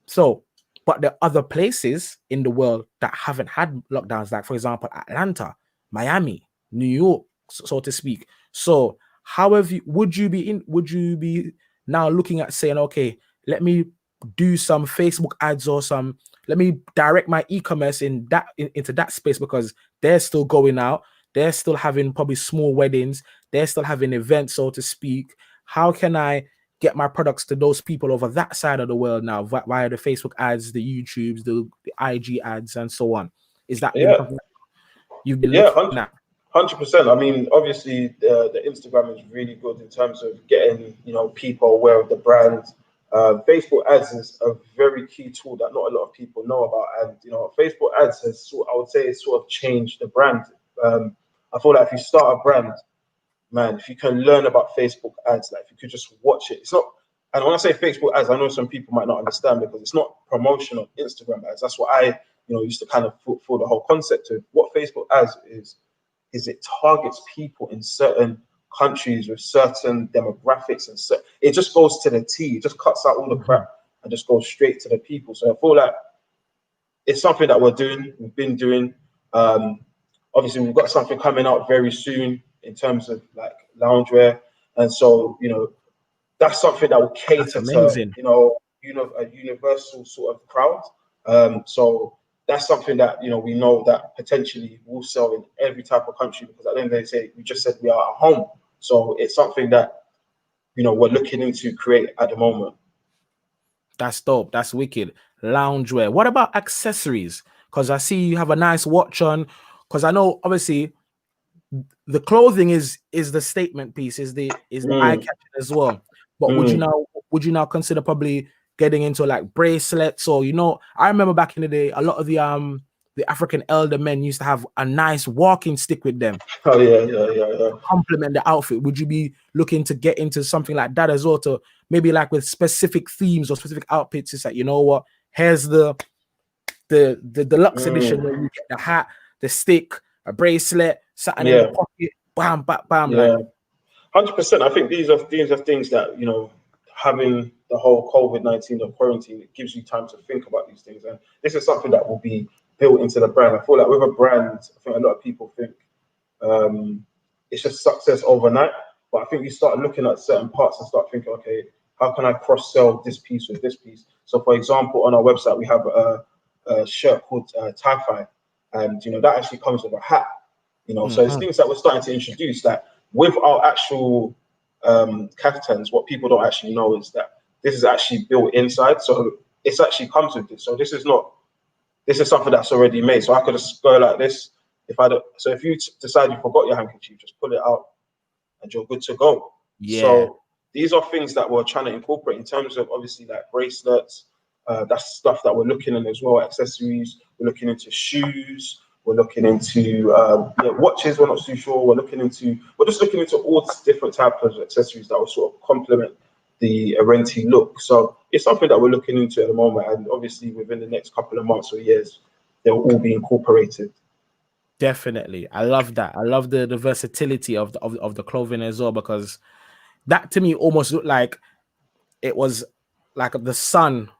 So, but there are other places in the world that haven't had lockdowns, like for example, Atlanta, Miami, New York, so to speak. So, how have you? Would you be now looking at saying, okay, let me do some Facebook ads or some, let me direct my e-commerce into that space because they're still going out, they're still having probably small weddings, they're still having events, so to speak. How can I get my products to those people over that side of the world now via the Facebook ads, the YouTubes, the IG ads, and so on? Is that been Yeah, something you've been yeah, looking at? 100%. I mean, obviously, the Instagram is really good in terms of getting people aware of the brand. Facebook ads is a very key tool that not a lot of people know about, and Facebook ads has I would say it's sort of changed the brand. I feel like if you start a brand, man, if you can learn about Facebook ads, like if you could just watch it, it's not. And when I say Facebook ads, I know some people might not understand because it's not promotion of Instagram ads. That's what I, used to kind of for the whole concept of what Facebook ads is it targets people in certain countries with certain demographics and it just goes to the T. It just cuts out all the crap and just goes straight to the people. So I feel like it's something that we've been doing. Obviously, we've got something coming out very soon in terms of like loungewear, and so that's something that will That's cater to amazing. a universal sort of crowd. So that's something that we know that potentially will sell in every type of country because at the end of the day, we just said we are at home. So it's something that we're looking into create at the moment. That's dope. That's wicked. Loungewear. What about accessories? Because I see you have a nice watch on. Because I know obviously the clothing is the statement piece, is the eye Mm, catching as well. But mm. would you now consider probably getting into like bracelets or I remember back in the day a lot of the African elder men used to have a nice walking stick with them Oh yeah. to complement the outfit. Would you be looking to get into something like that as well, to maybe like with specific themes or specific outfits? It's like, you know what, here's the deluxe edition where you get the hat, the stick, a bracelet, something in the Yeah, pocket, bam, bam, bam, like. yeah. 100%. I think these are things that having the whole COVID-19 or quarantine, it gives you time to think about these things, and this is something that will be built into the brand. I feel like with a brand, I think a lot of people think um, it's just success overnight, but I think you start looking at certain parts and start thinking, okay, how can I cross sell this piece with this piece? So, for example, on our website we have a shirt called Tie-Fi, and that actually comes with a hat. So it's things that we're starting to introduce that with our actual caftans. What people don't actually know is that this is actually built inside, so it's actually comes with this. So this is something that's already made. So I could just go like this. If you decide you forgot your handkerchief, just pull it out and you're good to go. Yeah, So these are things that we're trying to incorporate in terms of obviously like bracelets. That's stuff that we're looking in as well. Accessories. We're looking into shoes. We're looking into watches. We're not too sure. We're just looking into all different types of accessories that will sort of complement the Erenti look. So it's something that we're looking into at the moment, and obviously within the next couple of months or years, they'll all be incorporated. definitely. I love that. I love the versatility of the clothing as well, because that to me almost looked like it was like the sun,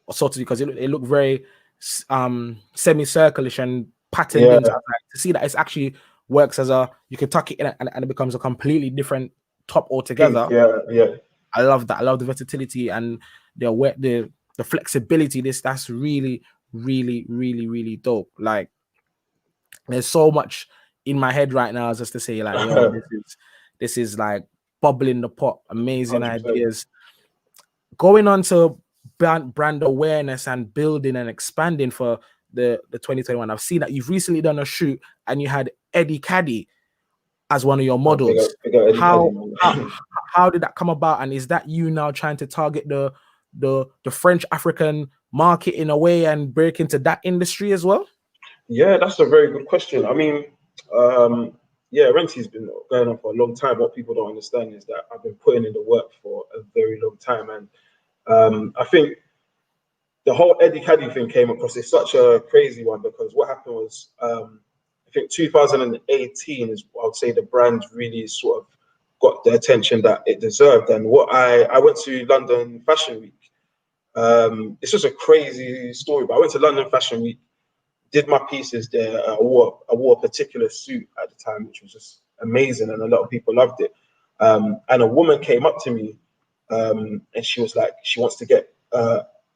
or sort of, because it looked very semicirculish and patterned Yeah, in. So like, to see that it's actually works as you can tuck it in and it becomes a completely different top piece. altogether. Yeah. I love that. I love the versatility and the flexibility. That's really, really, really, really dope. Like, there's so much in my head right now just to say, like, yo, this is like bubbling the pot, amazing 100%. ideas. Going on to brand awareness and building and expanding for the 2021. I've seen that you've recently done a shoot and you had Eddie Caddy as one of your Big models. up Eddie Kelly, How man. how how did that come about? And is that you now trying to target the French African market in a way and break into that industry as well? Yeah, that's a very good question. I mean, yeah, Erenti's been going on for a long time. What people don't understand is that I've been putting in the work for a very long time, and I think the whole Eddie Caddy thing came across. It's such a crazy one because what happened was, I think 2018 is, I would say, the brand really sort of got the attention that it deserved. And what I went to London Fashion Week. It's just a crazy story, but I went to London Fashion Week, did my pieces there. I wore a particular suit at the time, which was just amazing, and a lot of people loved it. And a woman came up to me, and she was like, she wants to get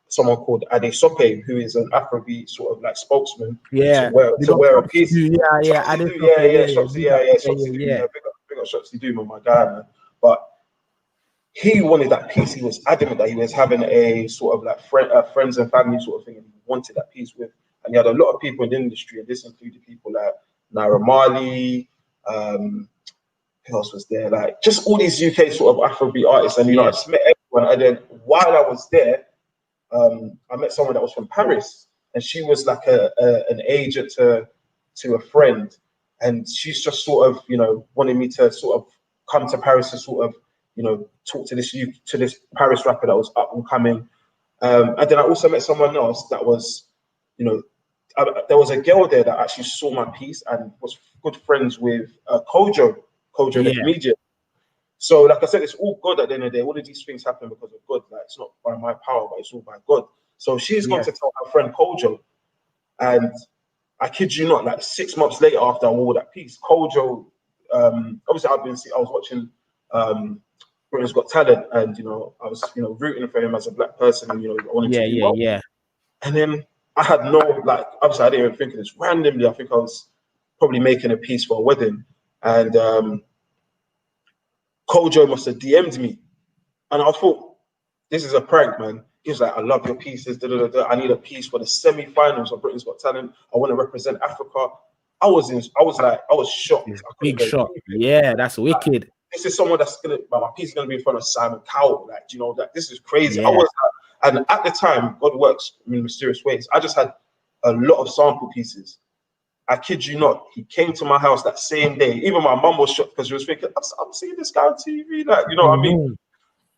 someone called Ade Sope, who is an Afrobeat sort of like spokesman, to Yeah, big up wear a Shopsy piece. Do. Yeah, I Shopsy did do, okay. yeah, Yeah, Shopsy, big up. Yeah, Shopsy do, yeah, big up Shopsy do, man, my guy, man. But he wanted that piece. He was adamant that he was having a sort of like friends and family sort of thing, and he wanted that piece with. And he had a lot of people in the industry, and this included people like Naira Marley. Who else was there? Like just all these UK sort of Afrobeat artists, and I yeah, just met everyone. And then while I was there, I met someone that was from Paris, and she was like an agent to a friend, and she's just sort of wanted me to sort of come to Paris to sort of talk to this Paris rapper that was up and coming, and then I also met someone else that was you know there was a girl there that actually saw my piece and was good friends with Kojo the yeah, comedian. So, like I said, it's all God at the end of the day. All of these things happen because of God. Like, it's not by my power, but it's all by God. So she's gone yeah, to tell her friend Kojo, and I kid you not, like 6 months later after I wore that piece, Kojo, obviously I was watching Britain's Got Talent, and I was rooting for him as a black person, and I wanted to yeah, do yeah, well. yeah, And then I had no, like, obviously I didn't even think of this. Randomly, I think I was probably making a piece for a wedding, and Kojo must have DM'd me, and I thought, this is a prank, man. He was like, I love your pieces. Da, da, da, da. I need a piece for the semi-finals of Britain's Got Talent. I want to represent Africa. I was shocked. it's I couldn't big believe shot. it. Yeah, that's Like, wicked. this is someone that's gonna, my piece is gonna be in front of Simon Cowell. Like, that this is crazy. I Yeah, was like, and at the time, God works in mysterious ways. I just had a lot of sample pieces. I kid you not, he came to my house that same day. Even my mum was shocked because she was thinking, I'm seeing this guy on TV, like, you know what I mean? mhm,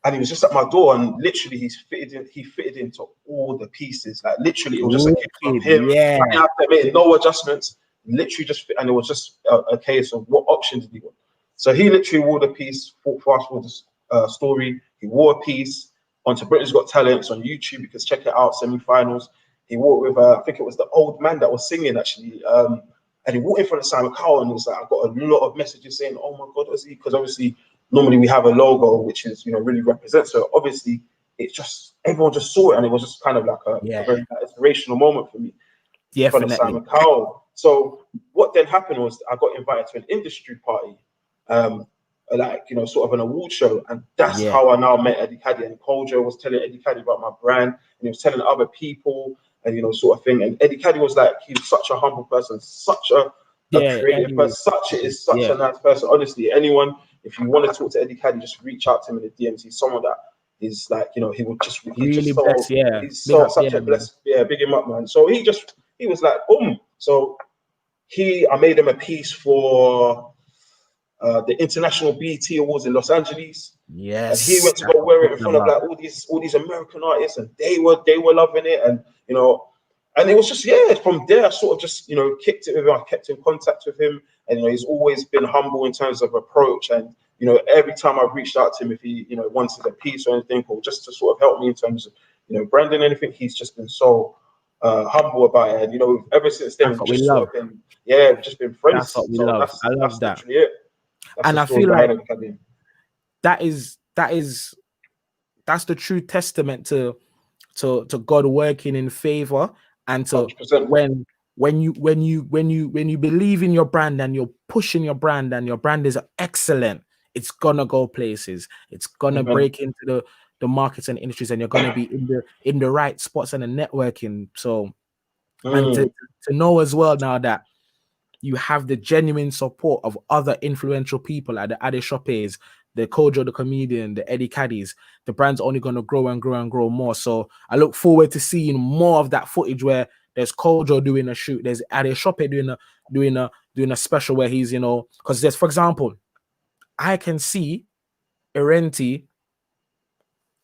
And he was just at my door, and literally he fitted into all the pieces. Like literally, it was just a case of wicked. him. Yeah, I didn't have to make no adjustments. Literally just fit, and it was just a case of what options did he want. So he literally wore the piece. Fast forward the story. He wore a piece onto Britain's Got Talent. It's on YouTube. You can check it out. Semi-finals. He wore it with I think it was the old man that was singing actually. And he walked in front of Simon Cowell, and it was like I got a lot of messages saying, "Oh my God, Ozzy," because obviously normally we have a logo which is really represents. So obviously it's just everyone just saw it, and it was just kind of like a yeah, very inspirational moment for me in front of definitely. Simon Cowell. So what then happened was I got invited to an industry party, um, like sort of an award show, and that's Yeah, how I now met Eddie Caddy. And Kojo was telling Eddie Caddy about my brand, and he was telling other people, and sort of thing. And Eddie Caddy was like, he's such a humble person, such a yeah, creative Eddie, person, such yeah, a nice person. Honestly, anyone, if you want to talk to Eddie Caddy, just reach out to him in the DMs. He's someone that is like, really blessed. Yeah, he's big so up. such Yeah, a man. blessed, yeah, big him up, man. So he was like, So I made him a piece for the International BET Awards in Los Angeles, and he Yes, went to that's go what I'm wear it in talking front of about. like all these American artists, and they were loving it, and and it was just From there, I sort of just kicked it with him. I kept in contact with him, and he's always been humble in terms of approach, and every time I've reached out to him, if he wanted a piece or anything, or just to sort of help me in terms of branding anything, he's just been so humble about it, and ever since then That's we've what we just sort love. of been we've just been That's friends. what we So love. that's I love that's that. literally it. That's the And I story feel like behind it, Kadim. that is that's the true testament to God working in favor, and to 100%. when you believe in your brand and you're pushing your brand and your brand is excellent, it's gonna go places. It's gonna Amen. break into the markets and industries, and you're gonna be in the right spots and the networking. So, and Mm, to know as well now that you have the genuine support of other influential people at the Ade Shoppes, the Kojo the comedian, the Eddie Caddies, the brand's only going to grow and grow and grow more. So I look forward to seeing more of that footage where there's Kojo doing a shoot, there's Ade Shoppe doing a special where he's, you know, because there's, for example, I can see Erenti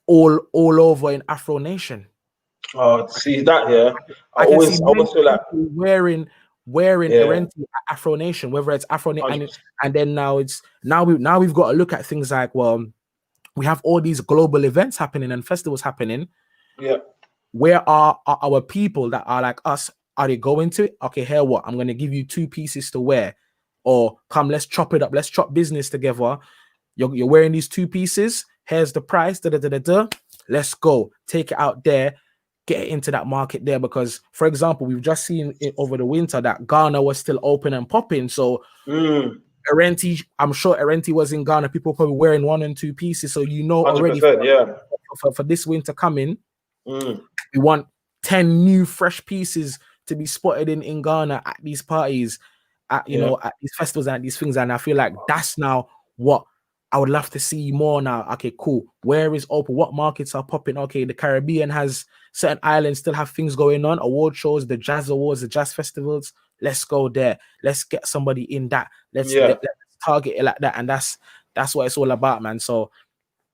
all over in Afro Nation. Oh, see that here. I can see I many always feel like, people wearing yeah, Erenti Afro Nation, whether it's Afro and 100%. then now we've got to look at things like, well, we have all these global events happening and festivals happening. Yeah, Where are our people that are like us? Are they going to it? Okay, here what? I'm gonna give you 2 pieces to wear, or come, let's chop it up. Let's chop business together. You're wearing these 2 pieces. Here's the price. Da, da, da, da, da. Let's go. Take it out there. Get it into that market there. Because, for example, we've just seen it over the winter that Ghana was still open and popping. So Erenti, I'm sure Erenti was in Ghana. People probably wearing 1 and 2 pieces. So you know already 100%. Yeah. for this winter coming, we want 10 new fresh pieces to be spotted in Ghana at these parties, at at these festivals and at these things. And I feel like that's now what I would love to see more now. Okay, cool. Where is open? What markets are popping? Okay, the Caribbean has certain islands still have things going on, award shows, the jazz awards, the jazz festivals. Let's go there. Let's get somebody in that. Let's target it like that. And that's what it's all about, man. So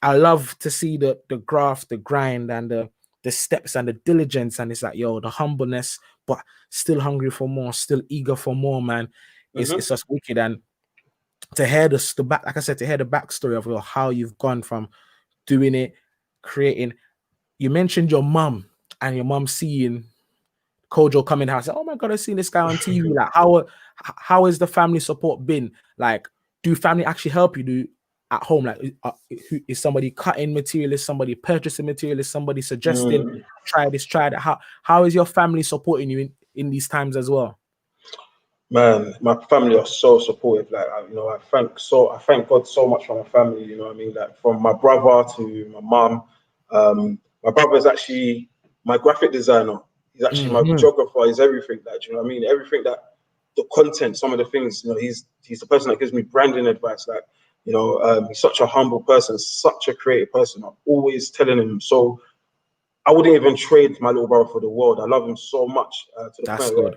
I love to see the graft, the grind, and the steps and the diligence. And it's like, yo, the humbleness, but still hungry for more, still eager for more, man. It's just wicked. And to hear the back, like I said, to hear the backstory of how you've gone from doing it, creating. You mentioned your mum and your mum seeing Kojo come in the house. Oh my God, I've seen this guy on TV. Like, how has the family support been? Like, do family actually help you? Do at home? Like, is somebody cutting material? Is somebody purchasing material? Is somebody suggesting try this, try that? How is your family supporting you in these times as well? Man, my family are so supportive. Like, I thank God so much for my family. You know what I mean? Like, from my brother to my mum. My brother is actually my graphic designer. He's actually my videographer. He's everything. Like, you know what I mean? Everything that the content, some of the things. He's the person that gives me branding advice. Like, he's such a humble person, such a creative person. I'm always telling him. So I wouldn't even trade my little brother for the world. I love him so much to the point where,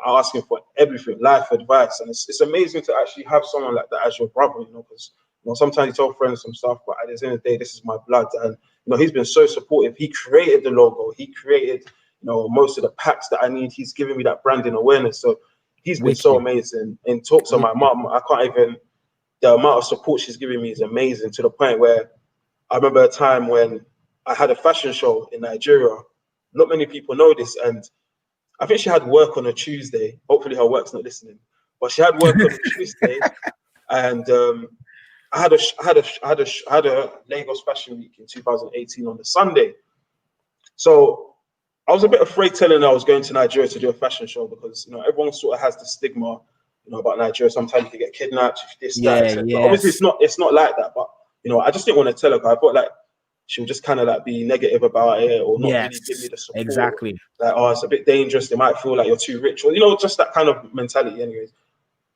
I ask him for everything, life advice. And it's amazing to actually have someone like that as your brother, because, sometimes you tell friends some stuff, but at the end of the day, this is my blood. And, he's been so supportive. He created the logo. He created, most of the packs that I need. He's giving me that branding awareness. So he's been so amazing. In talks of my mum, the amount of support she's giving me is amazing, to the point where I remember a time when I had a fashion show in Nigeria. Not many people know this, and I think she had work on a Tuesday. Hopefully, her work's not listening, but she had work on a Tuesday, and I had a Lagos Fashion Week in 2018 on the Sunday. So I was a bit afraid telling her I was going to Nigeria to do a fashion show, because everyone sort of has the stigma, about Nigeria. Sometimes you can get kidnapped, this, that, etc. Obviously, it's not like that, but I just didn't want to tell her, because I thought like she'll just kind of like be negative about it, or not really give me the support. Exactly. Like, oh, it's a bit dangerous. They might feel like you're too rich, or just that kind of mentality, anyways.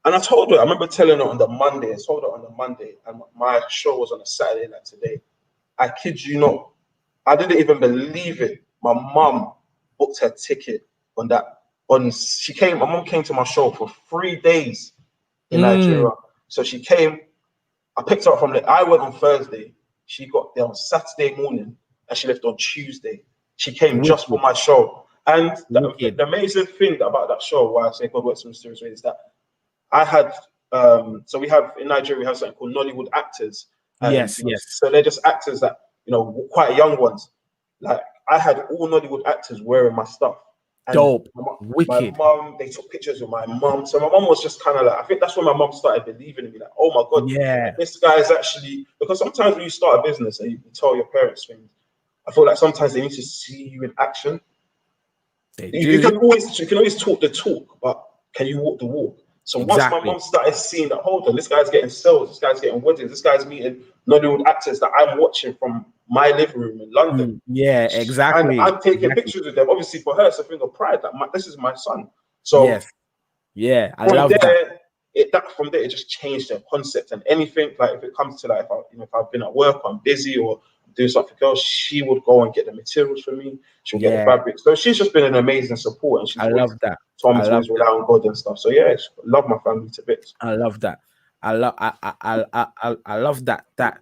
And I told her, I remember telling her on the Monday. I told her on the Monday, and my show was on a Saturday, like today. I kid you not, I didn't even believe it. My mum booked her ticket on that. My mum came to my show for 3 days in Nigeria. So she came. I picked her up from I went on Thursday. She got there on Saturday morning, and she left on Tuesday. She came just for my show. And the amazing thing about that show, why I say God works in mysterious ways, is that I had, so we have, in Nigeria, we have something called Nollywood actors. And, so they're just actors that, quite young ones. Like, I had all Nollywood actors wearing my stuff. And dope. My mum, they took pictures with my mum. So my mum was just kind of like, I think that's when my mum started believing in me. Like, oh my God, this guy is actually, because sometimes when you start a business and you tell your parents things, I feel like sometimes they need to see you in action. You can always talk the talk, but can you walk the walk? So once my mum started seeing that, hold on, this guy's getting sales, this guy's getting weddings, this guy's meeting Nollywood actors that I'm watching from my living room in London. Yeah, exactly. And I'm taking pictures with them. Obviously, for her, it's a thing of pride that this is my son. So I love that. that from there it just changed their concept. And anything like if it comes to like if I've been at work, or I'm busy or do something else, she would go and get the materials for me. She'll get the Yeah, fabric. So she's just been an amazing support, and she's I always love that. told me I to love always rely that. on God and stuff. So yeah, love my family to bits. I love that. I love that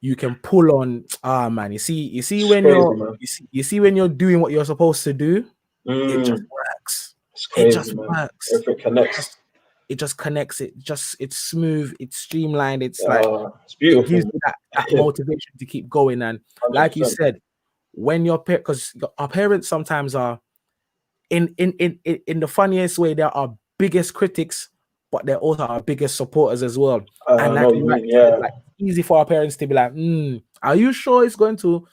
you can pull on. Ah man, you see It's when crazy, man. you see when you're doing what you're supposed to do, it just Mm, works. it's It crazy, just man. works. Everything It connects. just it just connects. It's smooth. It's streamlined. It's like It's it beautiful, gives man. you that motivation to keep going. And like you 100%. said, when your because our parents sometimes are in the funniest way, they're our biggest critics, but they're also our biggest supporters as well. And I know like what you you mean, rightly said, yeah. like it's easy for our parents to be like, are you sure it's going to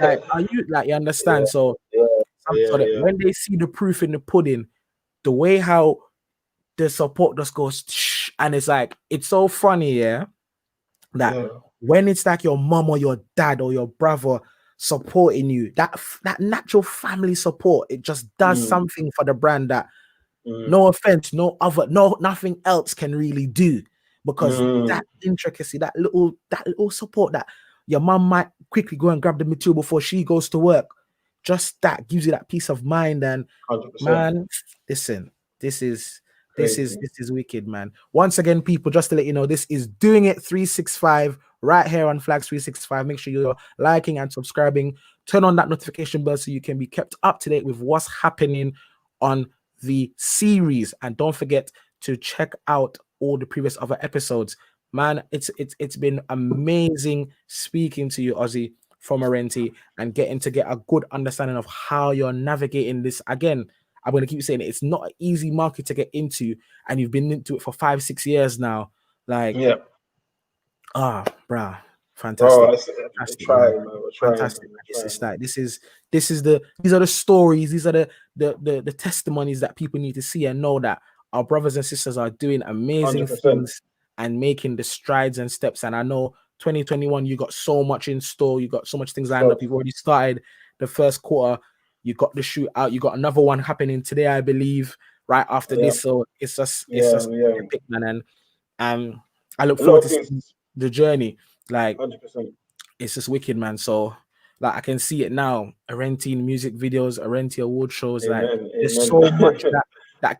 like are you like you Yeah, understand? So yeah, so yeah, that yeah, when they see the proof in the pudding, the way how the support just goes and it's like it's so funny, yeah, that yeah. when it's like your mom or your dad or your brother supporting you, that natural family support, it just does Mm, something for the brand that mm, no offense, nothing else can really do, because mm. that intricacy, that little support that your mom might quickly go and grab the material before she goes to work, just that gives you that peace of mind. And 100%. man, listen, this is Crazy. this is wicked, man. Once again, people, just to let you know, this is Doing It 365 right here on Flags 365. Make sure you're liking and subscribing. Turn on that notification bell so you can be kept up to date with what's happening on the series. And don't forget to check out all the previous other episodes. Man, it's been amazing speaking to you, Ozzy from Erenti, and getting to get a good understanding of how you're navigating this. Again, I'm going to keep saying it, it's not an easy market to get into, and you've been into it for 5-6 years now. Like, Yeah, bruh, bro. fantastic, We're fantastic, man, trying, man. We're trying, man. fantastic. Man. We're It's trying, just man. like these are the stories, these are the testimonies that people need to see and know that our brothers and sisters are doing amazing 100%. things and making the strides and steps. And I know 2021, you got so much in store, you got so much things lined So, up. You've already started the first quarter. You got the shoot out. You got another one happening today, I believe, right after yeah, this. So it's yeah, just yeah. epic, man. And I look A lot forward of to things. seeing the journey. Like 100%. it's just wicked, man. So like I can see it now. Arenti music videos, Arenti award shows. Like Amen. there's Amen. so much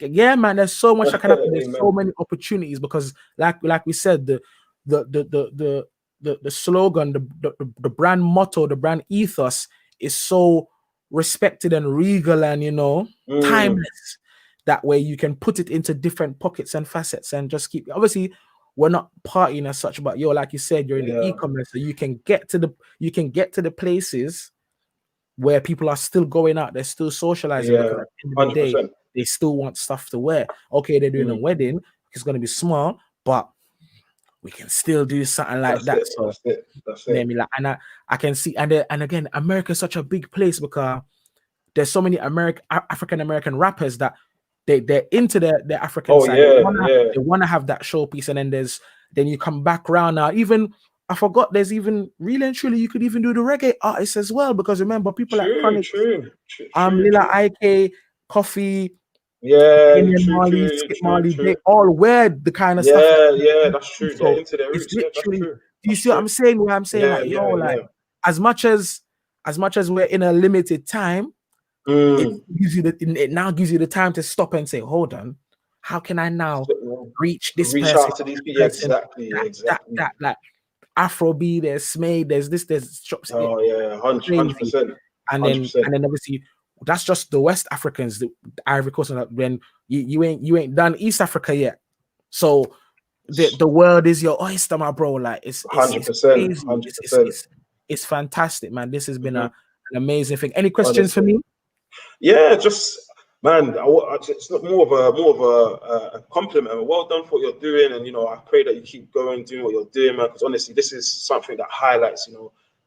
yeah, man. There's so much that can happen. There's so Amen. many opportunities because, like we said, the slogan, the brand motto, the brand ethos is so respected and regal and Mm, timeless. That way you can put it into different pockets and facets and just keep. Obviously, we're not partying as such, but like you said, you're in the yeah, e-commerce, so you can get to the places where people are still going out, they're still socializing because yeah. at the end of the day, 100%. they still want stuff to wear. Okay, they're doing a Mm, wedding, it's gonna be small, but we can still do something like that's that. it. So That's it. That's let it. me like, and I can see, and again, America's such a big place because there's so many African American rappers that they're into their African Oh side. yeah, yeah. They wanna have that showpiece, and then you come back around now. Even I forgot there's even really and truly you could even do the reggae artists as well, because remember people like True, Chronic, true, true, true, Lila true. IK, Coffee, Yeah, Damian true, Marley, true, Skip true, Marley, they true. all wear the kind of stuff that Yeah, yeah, that's true. They're so into their it's roots. Yeah, that's literally, true. do you That's see what true. I'm saying? Where I'm saying Yeah, like, yo, yeah, like yeah. as much as we're in a limited time, it Mm. gives you it now gives you the time to stop and say, hold on, how can I now So, you reach know, this reach person, out to these people. Yeah, person, exactly, exactly. that like Afrobeat, there's Smade, there's this, there's shops, Oh yeah, hundred crazy. percent, And hundred then percent. obviously that's just the West Africans, the Ivory Coast, and when you ain't done East Africa yet. So the world is your oyster, my bro. Like Hundred it's percent, crazy. hundred percent. It's fantastic, man. This has been Mhm. an amazing thing. Any questions for Honestly. me? Yeah, just man, it's not more of a compliment. Well done for what you're doing, and I pray that you keep going doing what you're doing, man. Because honestly, this is something that highlights,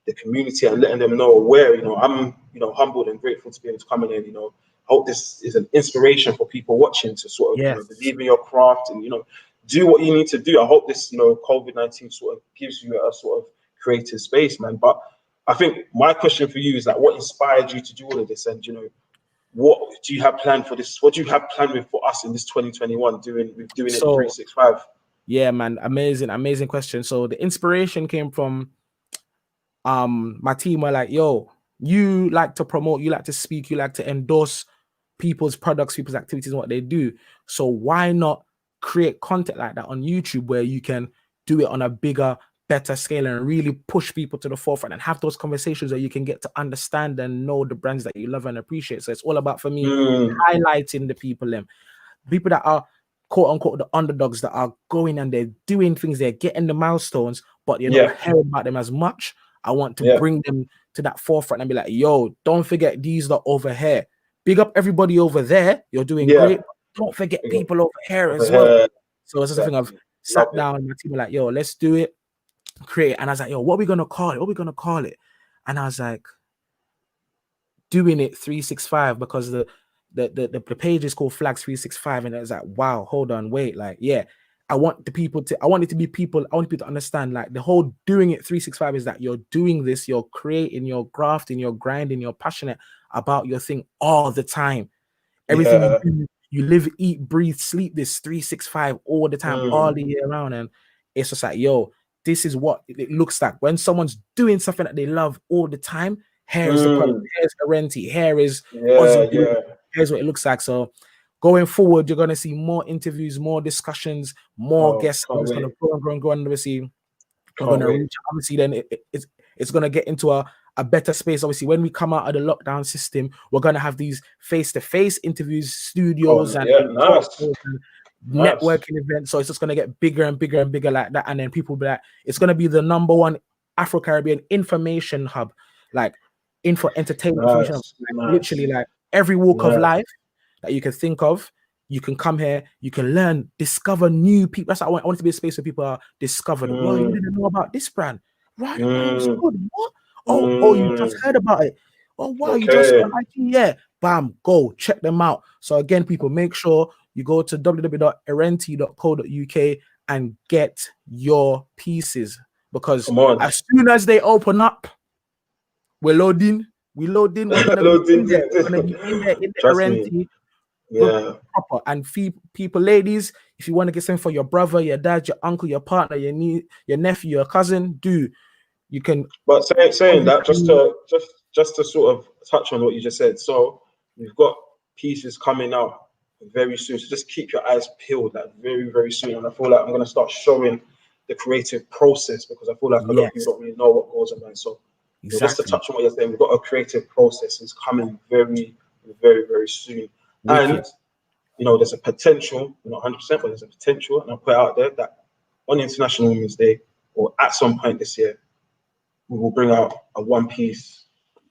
the community and letting them know where, I'm, humbled and grateful to be able to come in and, I hope this is an inspiration for people watching to sort of, Yes. believe in your craft and, do what you need to do. I hope this, COVID-19 sort of gives you a sort of creative space, man. But I think my question for you is like, what inspired you to do all of this? And what do you have planned for this? What do you have planned with for us in this 2021 doing it So 365? yeah, man, amazing question. So the inspiration came from my team were like, yo, you like to promote, you like to speak, you like to endorse people's products, people's activities, and what they do. So why not create content like that on YouTube where you can do it on a bigger, better scale and really push people to the forefront and have those conversations where you can get to understand and know the brands that you love and appreciate. So it's all about, for me, highlighting the people that are quote unquote the underdogs, that are going and they're doing things, they're getting the milestones, but you're not Yeah, hearing about them as much. I want to yeah, bring them to that forefront and be like, yo, don't forget these are over here. Big up everybody over there. You're doing yeah. great. But don't forget We got people over here over as well. here. So it's just a thing of Exactly. sat Love it. down and my team were like, yo, let's do it, create it. And I was like, yo, what are we gonna call it? What are we gonna call it? And I was like, doing it 365, because the page is called Flags 365, and it's like, wow, hold on, wait, like, yeah, I want people to understand, like, the whole doing it 365 is that you're doing this, you're creating, you're grafting, you're grinding, you're passionate about your thing all the time. Everything you Yeah. do, you live, eat, breathe, sleep this 365 all the time, all the year round. And it's just like, yo, this is what it looks like when someone's doing something that they love all the time. Here is the product, here's Erenti, here is Yeah, Ozzy, yeah. here's what it looks like. So going forward, you're gonna see more interviews, more discussions, more Oh, guests. I'm can't just gonna wait. go and go and go, and obviously we're Can't gonna wait. reach, obviously then it's gonna get into a better space. Obviously, when we come out of the lockdown system, we're gonna have these face-to-face interviews, studios, Oh, and yeah. talk Nice. shows and Nice. networking events. So it's just gonna get bigger and bigger and bigger like that. And then people will be like, it's gonna be the number one Afro-Caribbean information hub, like info entertainment information hub. Nice. Like, literally, Nice. like every walk of Nice. life that you can think of. You can come here, you can learn, discover new people. That's what I want. I want it to be a space where people are discovered. Well, you Mm, didn't know about this brand. Right, that brand is mm, good. What? Oh, you just mm. heard about it. Oh, wow, you just saw Okay. IG. Yeah, bam, go check them out. So again, people, make sure you go to www.erenti.co.uk and get your pieces, because Come on. as soon as they open up, we're loading. We're gonna be Hello, in there. We're gonna be in there in the Trust me. Erenti Yeah. proper. And people, ladies, if you want to get something for your brother, your dad, your uncle, your partner, your niece, your nephew, your cousin, you can. But saying that, just to sort of touch on what you just said. So we've got pieces coming out very soon. So just keep your eyes peeled, like very, very soon. And I feel like I'm gonna start showing the creative process, because I feel like a lot of Yes, people don't really know what goes on. So just to exactly. touch on what you're saying, we've got a creative process is coming very, very, very soon. And Wicked. there's a potential, not 100%, but there's a potential, and I'll put it out there that on International Women's Day or at some point this year, we will bring out a one piece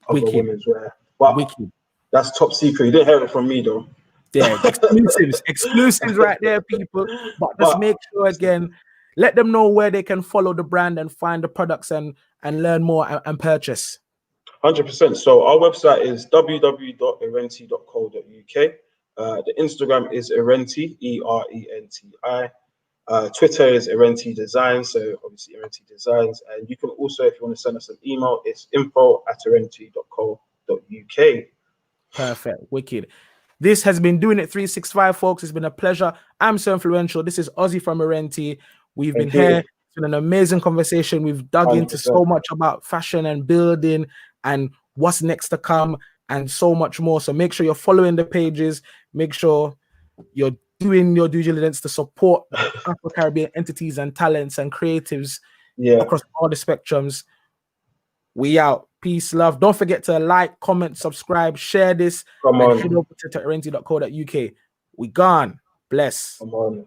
of a Wicked. women's wear. But Wicked. that's top secret. You didn't hear it from me though. There, exclusives right there, people. But just But make sure, again, let them know where they can follow the brand and find the products and learn more and purchase. 100%. So our website is www.erenti.co.uk. The Instagram is Erenti, Erenti. Twitter is Erenti Designs, so obviously Erenti Designs. And you can also, if you want to send us an email, it's info@erenti.co.uk. Perfect. Wicked. This has been Doing It 365, folks. It's been a pleasure. I'm so influential. This is Ozzy from Erenti. We've been Thank here. you. It's been an amazing conversation. We've dug into 100%. so much about fashion and building and what's next to come and so much more. So make sure you're following the pages. Make sure you're doing your due diligence to support Afro-Caribbean entities and talents and creatives Yeah. across all the spectrums. We out. Peace, love. Don't forget to like, comment, subscribe, share this, Come and head on. over to erenti.co.uk. We gone. Bless. Come on.